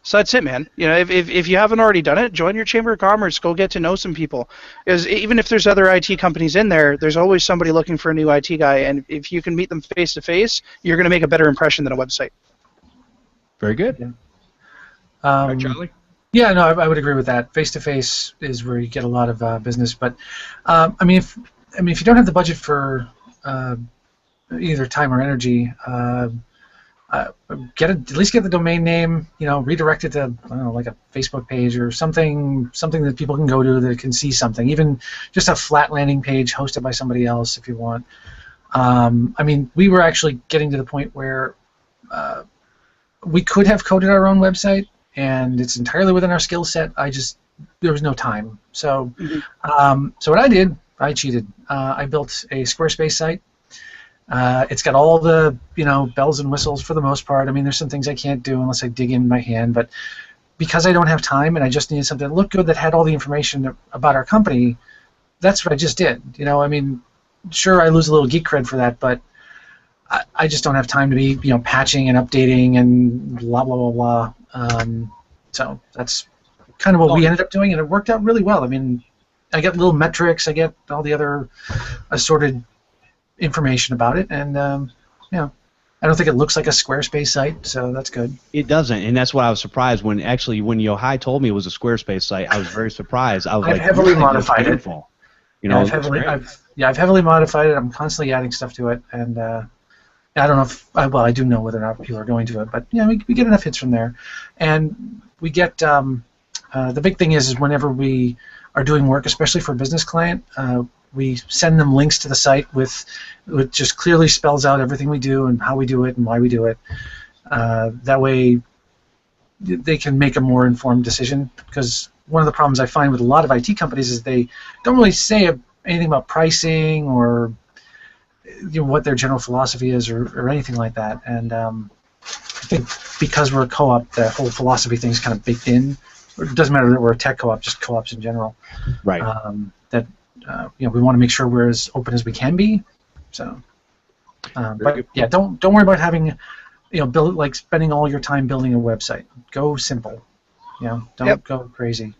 So that's it, man. You know, if you haven't already done it, join your chamber of commerce. Go get to know some people. Because even if there's other IT companies in there, there's always somebody looking for a new IT guy. And if you can meet them face to face, you're going to make a better impression than a website. Very good. Yeah. All right, Charlie? Yeah, no, I would agree with that. Face to face is where you get a lot of business. But I mean, if you don't have the budget for either time or energy, at least get the domain name. You know, redirect it to, I don't know, like a Facebook page or something that people can go to that can see something. Even just a flat landing page hosted by somebody else if you want. I mean, we were actually getting to the point where we could have coded our own website, and it's entirely within our skill set. There was no time. So, so what I did, I cheated. I built a Squarespace site. It's got all the, bells and whistles for the most part. I mean, there's some things I can't do unless I dig in my hand, but because I don't have time and I just needed something that looked good that had all the information about our company, that's what I just did. I mean, sure, I lose a little geek cred for that, but I just don't have time to be, patching and updating and blah, blah, blah, blah. So that's kind of what we ended up doing, and it worked out really well. I mean, I get little metrics, I get all the other assorted information about it, and I don't think it looks like a Squarespace site, so that's good. It doesn't, and that's why I was surprised when Yohai told me it was a Squarespace site. I was very surprised. I've heavily modified it. I've heavily modified it. I'm constantly adding stuff to it, and I don't know if I do know whether or not people are going to it, but we get enough hits from there, and we get the big thing is whenever we are doing work, especially for a business client. We send them links to the site with just clearly spells out everything we do and how we do it and why we do it. That way they can make a more informed decision, because one of the problems I find with a lot of IT companies is they don't really say anything about pricing or what their general philosophy is or anything like that. And I think because we're a co-op, the whole philosophy thing is kind of baked in. It doesn't matter that we're a tech co-op, just co-ops in general. Right. We want to make sure we're as open as we can be. So, but yeah, don't worry about having, spending all your time building a website. Go simple. Don't go crazy.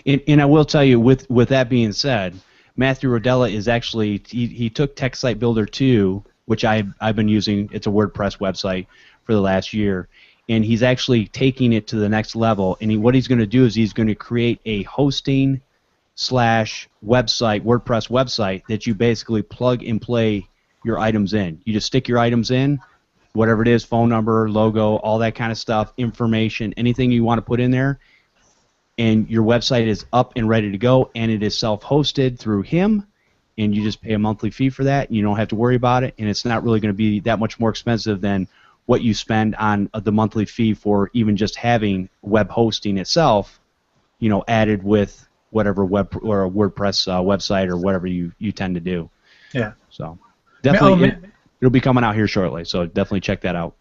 And I will tell you, with that being said, Matthew Rodella is actually he took Tech Site Builder 2, which I've been using. It's a WordPress website for the last year, and he's actually taking it to the next level. And what he's going to do is he's going to create a hosting /website, WordPress website that you basically plug and play your items in. You just stick your items in, whatever it is, phone number, logo, all that kind of stuff, information, anything you want to put in there, and your website is up and ready to go, and it is self-hosted through him, and you just pay a monthly fee for that, and you don't have to worry about it, and it's not really going to be that much more expensive than what you spend on the monthly fee for even just having web hosting itself, added with whatever web or a WordPress website or whatever you tend to do. Yeah. So definitely it'll be coming out here shortly. So definitely check that out.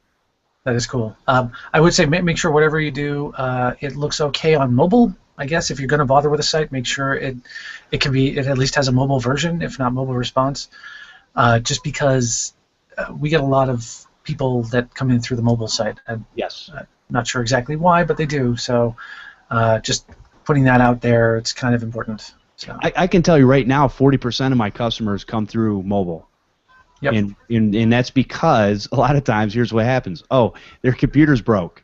That is cool. I would say make sure whatever you do, it looks okay on mobile. I guess if you're going to bother with a site, make sure it at least has a mobile version, if not mobile response. Just because we get a lot of people that come in through the mobile site. Yes. Not sure exactly why, but they do. So just putting that out there, it's kind of important. So I can tell you right now, 40% of my customers come through mobile. Yep. And that's because a lot of times, here's what happens. Oh, their computer's broke.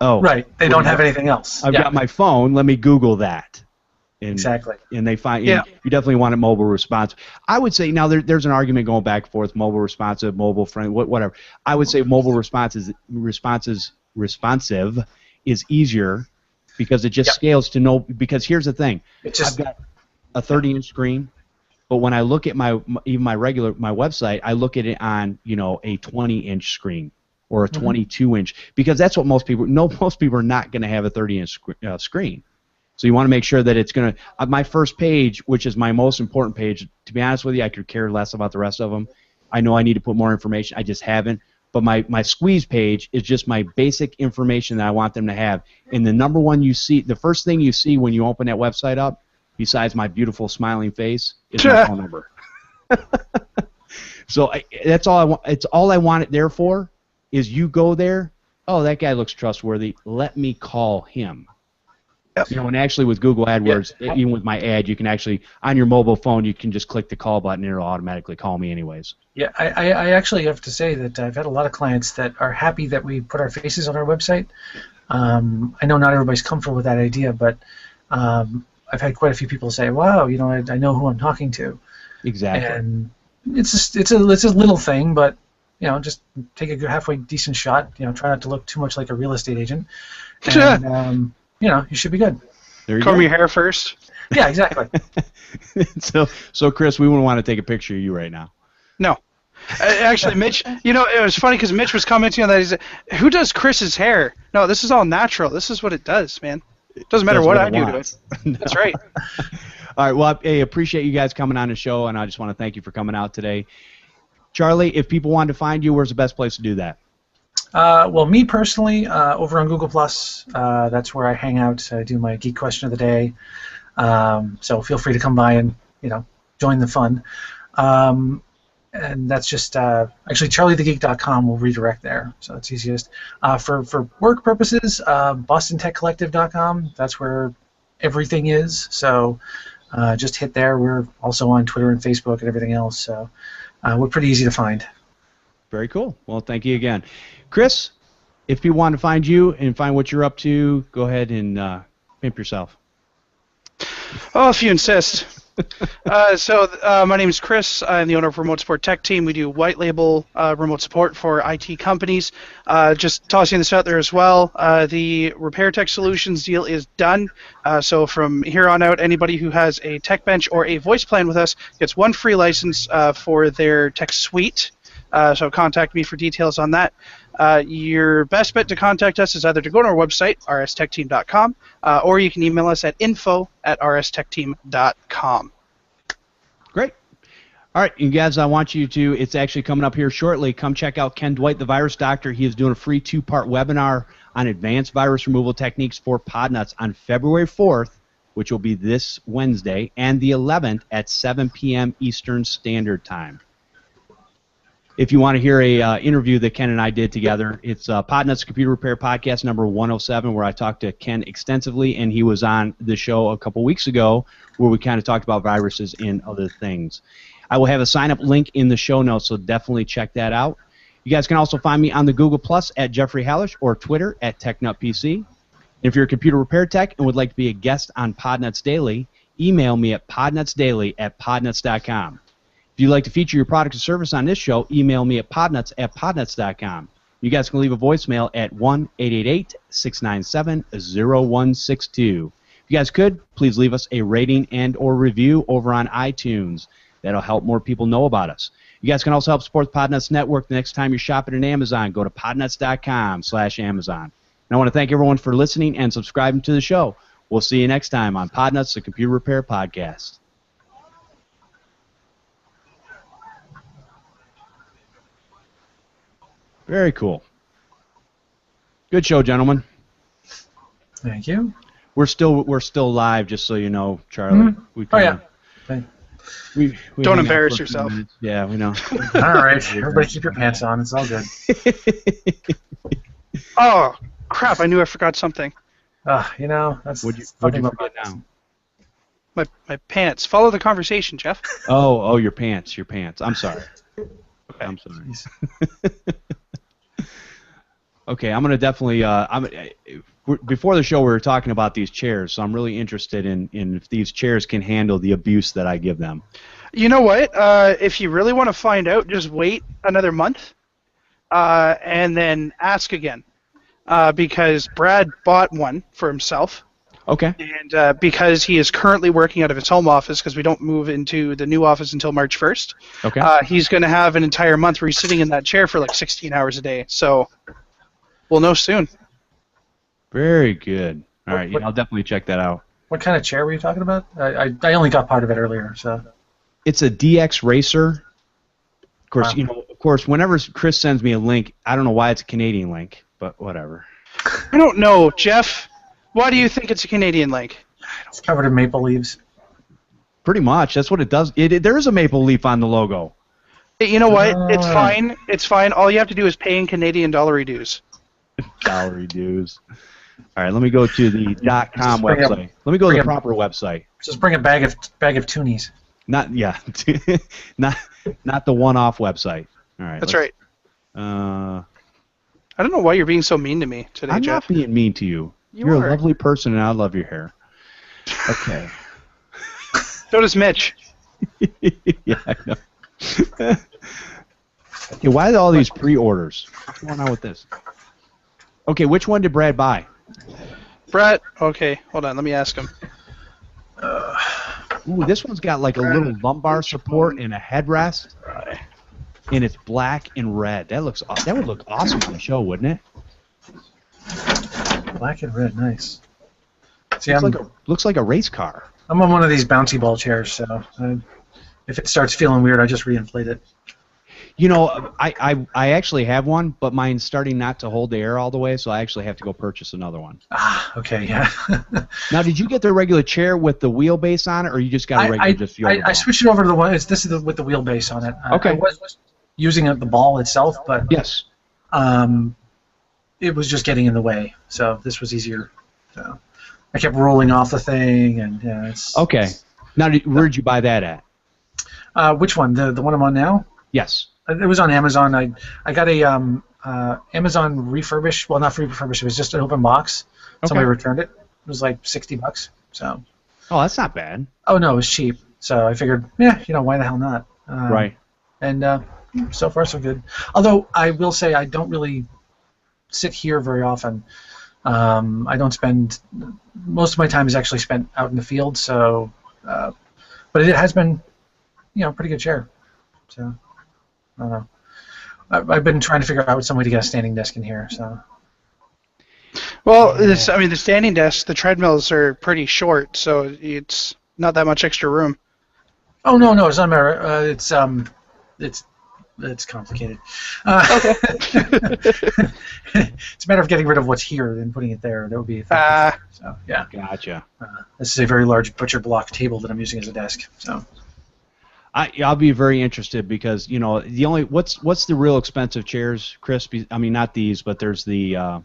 Oh, right. They don't have anything else. I've got my phone. Let me Google that. Exactly. And they find you definitely want a mobile response. I would say now there's an argument going back and forth: mobile responsive, mobile friendly, whatever. I would say mobile responsive is easier because it just scales to no. Because here's the thing: I've got a 30-inch screen, but when I look at my website, I look at it on a 20-inch screen or a 22-inch, because that's what most people are not going to have a 30-inch screen. So you want to make sure that it's going to my first page, which is my most important page. To be honest with you, I could care less about the rest of them. I know I need to put more information. I just haven't. But my squeeze page is just my basic information that I want them to have. And the number one you see, the first thing you see when you open that website up, besides my beautiful smiling face, is my phone number. So that's all I want. It's all I want it there for, is you go there. oh, that guy looks trustworthy. Let me call him. Yep. You know, and actually with Google AdWords, even with my ad, you can actually, on your mobile phone, you can just click the call button and it'll automatically call me anyways. Yeah, I actually have to say that I've had a lot of clients that are happy that we put our faces on our website. I know not everybody's comfortable with that idea, but I've had quite a few people say, wow, you know, I know who I'm talking to. Exactly. And it's a little thing, but, you know, just take a good halfway decent shot. You know, try not to look too much like a real estate agent. And, you know, you should be good. There you Comb go. your hair first. Yeah, exactly. So Chris, we wouldn't want to take a picture of you right now. No. Actually, Mitch, you know, it was funny because Mitch was commenting on that. He said, who does Chris's hair? No, this is all natural. This is what it does, man. It doesn't matter what I do to it. No. That's right. All right, well, I appreciate you guys coming on the show, and I just want to thank you for coming out today. Charlie, if people wanted to find you, where's the best place to do that? Well, me personally, over on Google+, that's where I hang out. I do my Geek Question of the Day. So feel free to come by and, you know, join the fun. And that's just, actually, charliethegeek.com will redirect there, so it's easiest. For work purposes, bostontechcollective.com, that's where everything is. So just hit there. We're also on Twitter and Facebook and everything else, so we're pretty easy to find. Very cool. Well, thank you again. Chris, if people want to find you and find what you're up to, go ahead and pimp yourself. Oh, if you insist. My name is Chris. I'm the owner of Remote Support Tech Team. We do white label remote support for IT companies. Just tossing this out there as well. The Repair Tech Solutions deal is done. So from here on out, anybody who has a tech bench or a voice plan with us gets one free license for their tech suite. So contact me for details on that. Your best bet to contact us is either to go to our website, rstechteam.com, or you can email us at info@rstechteam.com. Great. All right, you guys, I want you to, it's actually coming up here shortly, come check out Ken Dwight, the Virus Doctor. He is doing a free 2-part webinar on advanced virus removal techniques for Podnutz on February 4th, which will be this Wednesday, and the 11th at 7 p.m. Eastern Standard Time. If you want to hear a interview that Ken and I did together, it's Podnutz Computer Repair Podcast number 107, where I talked to Ken extensively, and he was on the show a couple weeks ago where we kind of talked about viruses and other things. I will have a sign-up link in the show notes, so definitely check that out. You guys can also find me on the Google Plus at Jeffery Halash or Twitter at TechNutPC. If you're a computer repair tech and would like to be a guest on Podnutz Daily, email me at podnutzdaily@podnutz.com. If you'd like to feature your product or service on this show, email me at podnutz@podnutz.com. You guys can leave a voicemail at 1-888-697-0162. If you guys could, please leave us a rating and or review over on iTunes. That'll help more people know about us. You guys can also help support the Podnutz Network the next time you're shopping at Amazon. Go to podnutz.com/Amazon. And I want to thank everyone for listening and subscribing to the show. We'll see you next time on Podnutz, the Computer Repair Podcast. Very cool. Good show, gentlemen. Thank you. We're still live, just so you know, Charlie. Mm-hmm. We don't embarrass yourself. Yeah, we know. All right, everybody, keep your pants on. It's all good. Oh crap! I knew I forgot something. You know, that's What'd you forget now? My pants. Follow the conversation, Jeff. Oh, your pants. I'm sorry. Okay. I'm sorry. Okay, I'm gonna definitely. Before the show, we were talking about these chairs, so I'm really interested in if these chairs can handle the abuse that I give them. You know what? If you really want to find out, just wait another month, and then ask again, because Brad bought one for himself. Okay. And because he is currently working out of his home office, because we don't move into the new office until March 1st. Okay. He's going to have an entire month where he's sitting in that chair for like 16 hours a day. So we'll know soon. Very good. All right, I'll definitely check that out. What kind of chair were you talking about? I only got part of it earlier, so. It's a DX Racer. Of course, Of course, whenever Chris sends me a link, I don't know why it's a Canadian link, but whatever. I don't know, Jeff. Why do you think it's a Canadian link? It's covered in maple leaves. Pretty much. That's what it does. There is a maple leaf on the logo. You know what? It's fine. It's fine. All you have to do is pay in Canadian dollar dues. Calorie dues. All right, let me go to the .com website. Let me go to the proper website. Just bring a bag of tunis. Not not the one-off website. All right. That's right. I don't know why you're being so mean to me today, I'm Jeff. not being mean to you. You're a lovely person, and I love your hair. Okay. So does Mitch. Yeah, I know. Okay, why all these pre-orders? What's going on with this? Okay, which one did Brad buy? Brett. Okay, hold on. Let me ask him. Ooh, this one's got like a little lumbar support and a headrest, and it's black and red. That would look awesome on the show, wouldn't it? Black and red, nice. See, looks like a race car. I'm on one of these bouncy ball chairs, so if it starts feeling weird, I just reinflate it. You know, I actually have one, but mine's starting not to hold the air all the way, so I actually have to go purchase another one. Ah, okay, yeah. Now, did you get the regular chair with the wheelbase on it, or you just got a regular just yoga ball? I switched it over to the one. This is with the wheelbase on it. Okay. I was using the ball itself, but yes, it was just getting in the way, so this was easier. So I kept rolling off the thing, and yeah, it's okay. Now, where'd you buy that at? Which one? The one I'm on now? Yes. It was on Amazon. I got a Amazon refurbished. Well, not refurbished. It was just an open box. Okay. Somebody returned it. It was like $60. So. Oh, that's not bad. Oh no, it was cheap. So I figured, yeah, why the hell not? Right. And so far so good. Although I will say I don't really sit here very often. I don't spend. Most of my time is actually spent out in the field. So, but it has been, pretty good chair. So. I don't know. I've been trying to figure out some way to get a standing desk in here. So. Well, the standing desk, the treadmills are pretty short, so it's not that much extra room. Oh no, it's not a matter. It's complicated. Okay. It's a matter of getting rid of what's here and putting it there. That would be. So yeah. Gotcha. This is a very large butcher block table that I'm using as a desk. So. I'll be very interested because the only what's the real expensive chairs, Chris? I mean, not these, but there's the I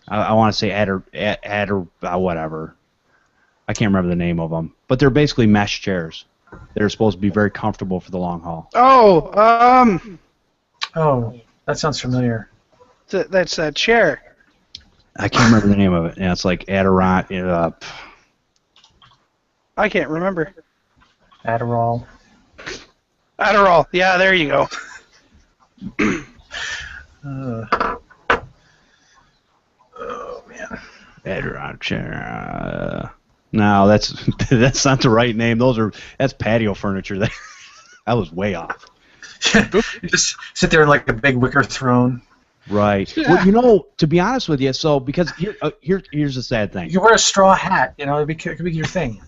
want to say Adder whatever. I can't remember the name of them, but they're basically mesh chairs. They're supposed to be very comfortable for the long haul. Oh, Oh, that sounds familiar. That's a chair. I can't remember the name of it. Yeah, it's like Adderant. I can't remember. Adderall. Yeah, there you go. Oh man. Adderant chair. No, that's not the right name. That's patio furniture. That was way off. You just sit there in like a big wicker throne. Right. Yeah. Well, to be honest with you, so because here's the sad thing. You wear a straw hat. It could be your thing.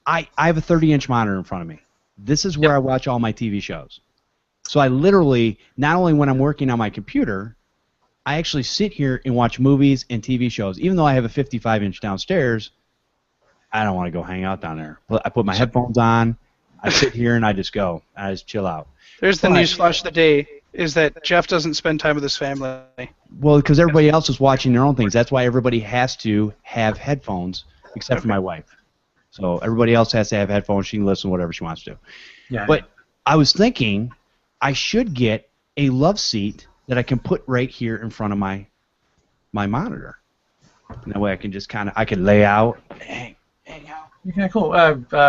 I have a 30-inch monitor in front of me. This is where I watch all my TV shows. So I literally, not only when I'm working on my computer, I actually sit here and watch movies and TV shows. Even though I have a 55-inch downstairs, I don't want to go hang out down there. I put my headphones on, I sit here, and I just go. I just chill out. There's the news flash of the day, is that Jeff doesn't spend time with his family. Well, because everybody else is watching their own things. That's why everybody has to have headphones, except for my wife. So everybody else has to have headphones. She can listen to whatever she wants to. Yeah. But I was thinking I should get a love seat that I can put right here in front of my monitor. And that way I can just I can lay out, hang out. Okay, cool.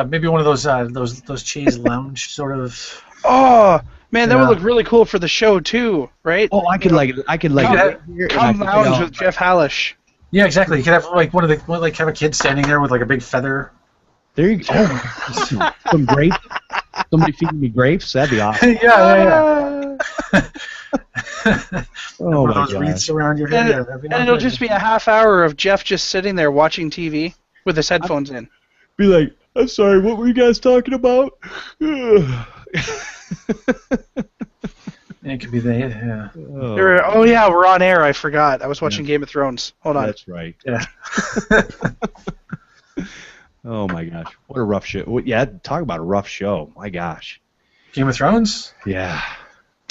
Maybe one of those chaise lounge sort of. Oh man, that would look really cool for the show too, right? Oh, I could come lounge with Jeff Halash. Yeah, exactly. You could have like have a kid standing there with like a big feather. There you go. Oh, some grapes. Somebody feeding me grapes. That'd be awesome. Yeah. Oh one my of those gosh. wreaths around your head. And it'll just be a half hour of Jeff just sitting there watching TV with his headphones in. Be like, I'm sorry, what were you guys talking about? It could be yeah. Oh yeah, we're on air. I forgot. I was watching Game of Thrones. Hold on. That's right. Yeah. Oh my gosh, what a rough show. Yeah, talk about a rough show. My gosh. Game of Thrones? Yeah.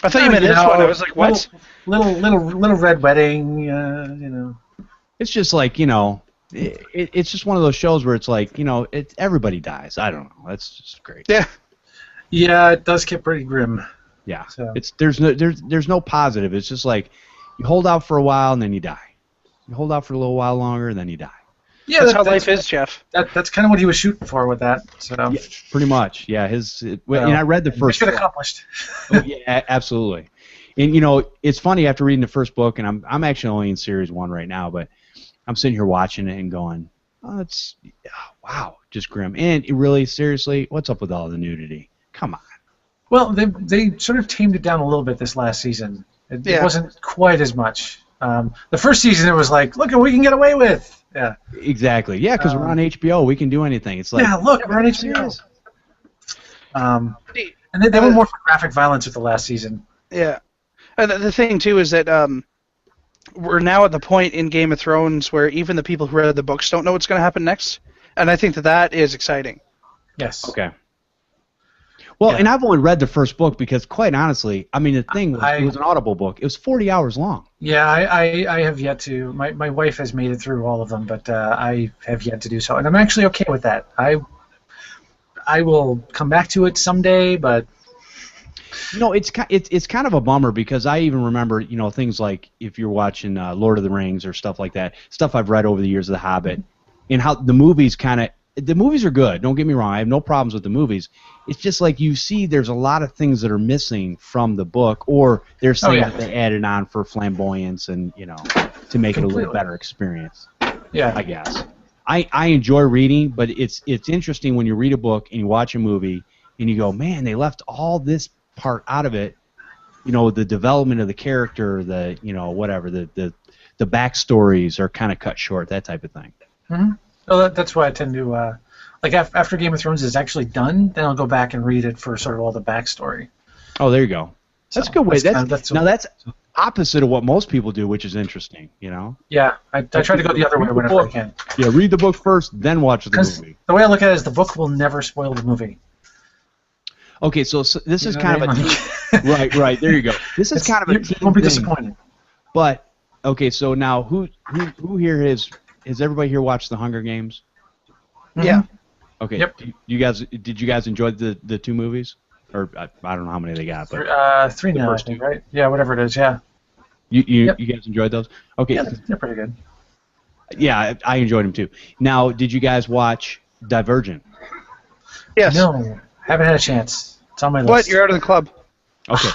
I thought you meant this one. I was like, what? Little red wedding, It's just like, it's just one of those shows where it's like, everybody dies. I don't know. That's just great. Yeah. Yeah, it does get pretty grim. Yeah. So. There's no positive. It's just like you hold out for a while and then you die. You hold out for a little while longer and then you die. Yeah, that's how life is, Jeff. That's kind of what he was shooting for with that. So. Yeah, pretty much. Yeah. And I read the first. Mission accomplished. Oh, yeah, absolutely. And it's funny after reading the first book, and I'm actually only in series 1 right now, but I'm sitting here watching it and going, wow, just grim. And really, seriously, what's up with all the nudity? Come on. Well, they sort of tamed it down a little bit this last season. It wasn't quite as much. The first season, it was like, look what we can get away with. Yeah. Exactly. Yeah, because we're on HBO, we can do anything. It's like, look, we're on HBO. And they were more for graphic violence with the last season. Yeah. And the thing too is that we're now at the point in Game of Thrones where even the people who read the books don't know what's going to happen next, and I think that is exciting. Yes. Okay. Well, and I've only read the first book because, quite honestly, I mean, the thing was, it was an Audible book. It was 40 hours long. Yeah, I have yet to. My wife has made it through all of them, but I have yet to do so, and I'm actually okay with that. I will come back to it someday, but. It's kind of a bummer because I even remember, things like if you're watching Lord of the Rings or stuff like that, stuff I've read over the years of The Hobbit, and how the movies the movies are good. Don't get me wrong. I have no problems with the movies. It's just like you see there's a lot of things that are missing from the book, or they're saying that they added on for flamboyance and, to make it a little better experience. Yeah. I guess. I enjoy reading, but it's interesting when you read a book and you watch a movie and you go, man, they left all this part out of it, the development of the character, the whatever, the backstories are kind of cut short, that type of thing. Mm-hmm. Well, that's why I tend to after Game of Thrones is actually done, then I'll go back and read it for sort of all the backstory. Oh, there you go. That's a good way. That's opposite of what most people do, which is interesting. Yeah, I try to go the other way whenever I can. Yeah, read the book first, then watch the movie. The way I look at it is the book will never spoil the movie. Okay, so this is kind of a right. There you go. This is kind of a team won't be thing. Disappointed. But okay, so now who here has everybody here watched the Hunger Games? Yeah. Okay. Yep. Did you guys enjoy the 2 movies? Or I don't know how many they got, but 3 now, I think, right? Yeah, whatever it is. Yeah. You guys enjoyed those? Okay. Yeah, they're pretty good. Yeah, I enjoyed them too. Now, did you guys watch Divergent? Yes. No, haven't had a chance. It's on my list. What? You're out of the club. Okay.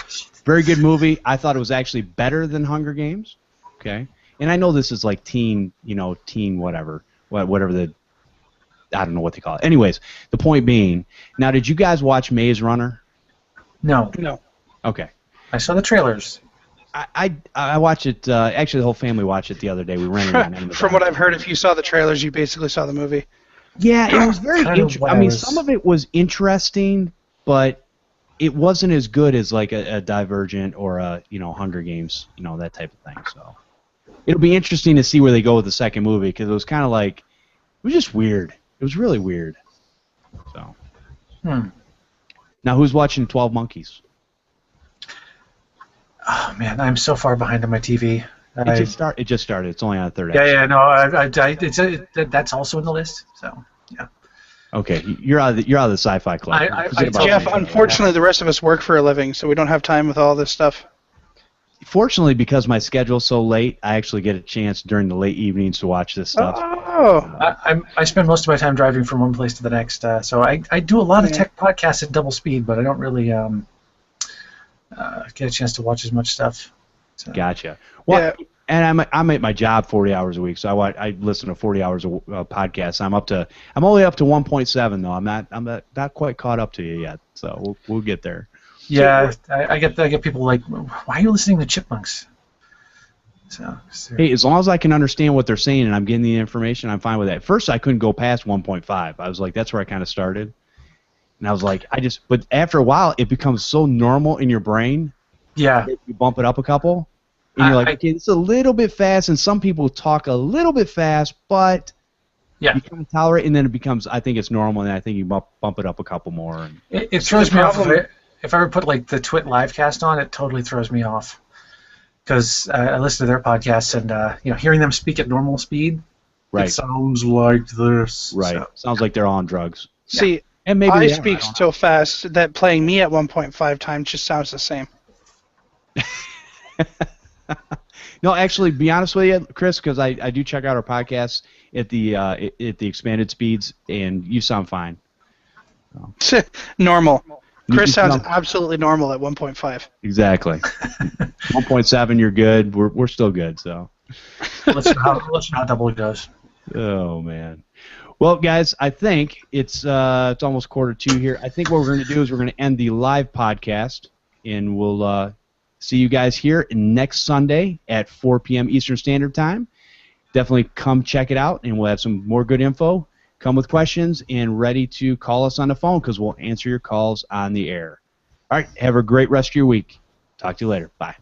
Very good movie. I thought it was actually better than Hunger Games. Okay. And I know this is like teen whatever I don't know what they call it. Anyways, the point being, now did you guys watch Maze Runner? No. Okay. I saw the trailers. I watched it. Actually, the whole family watched it the other day. We rented it on Amazon. From what I've heard, if you saw the trailers, you basically saw the movie. Yeah, it was very interesting. I mean, some of it was interesting, but it wasn't as good as like a Divergent or a Hunger Games, that type of thing. So it'll be interesting to see where they go with the second movie because it was kind of like it was just weird. It was really weird. So. Now, who's watching 12 Monkeys? Oh man, I'm so far behind on my TV. It just started. It's only on the 3rd episode. No, that's also in the list. So yeah. Okay, you're out of the sci-fi club. Jeff, unfortunately, the rest of us work for a living, so we don't have time with all this stuff. Fortunately, because my schedule's so late, I actually get a chance during the late evenings to watch this stuff. Oh. I spend most of my time driving from one place to the next, so I do a lot of tech podcasts at double speed, but I don't really get a chance to watch as much stuff. So. Gotcha. Well, and I'm at my job 40 hours a week, so I listen to 40 hours of podcasts. I'm only up to 1.7 though. I'm not quite caught up to you yet, so we'll get there. Yeah, I get people like, why are you listening to Chipmunks? So hey, as long as I can understand what they're saying and I'm getting the information, I'm fine with that. At first, I couldn't go past 1.5. I was like, that's where I kind of started, and I was like, but after a while, it becomes so normal in your brain. Yeah. That you bump it up a couple, and you're like, okay, it's a little bit fast, and some people talk a little bit fast, but you kind of tolerate, and then it becomes, I think it's normal, and I think you bump it up a couple more. And it throws me off. if I ever put like the Twit livecast on, it totally throws me off. Because I listen to their podcasts and hearing them speak at normal speed, Right. it sounds like this. Right. So, Sounds like they're on drugs. See, And maybe I they are, speak don't so fast that playing me at 1.5 times just sounds the same. No, actually, be honest with you, Chris, because I do check out our podcasts at the expanded speeds, and you sound fine. Normal. Chris sounds sound- absolutely normal at 1.5. Exactly. 1.7, you're good. We're still good. So. let's see how double goes. Oh man. Well, guys, I think it's almost 1:45 here. I think what we're going to do is we're going to end the live podcast, and we'll see you guys here next Sunday at 4 p.m. Eastern Standard Time. Definitely come check it out, and we'll have some more good info. Come with questions and ready to call us on the phone because we'll answer your calls on the air. All right, have a great rest of your week. Talk to you later. Bye.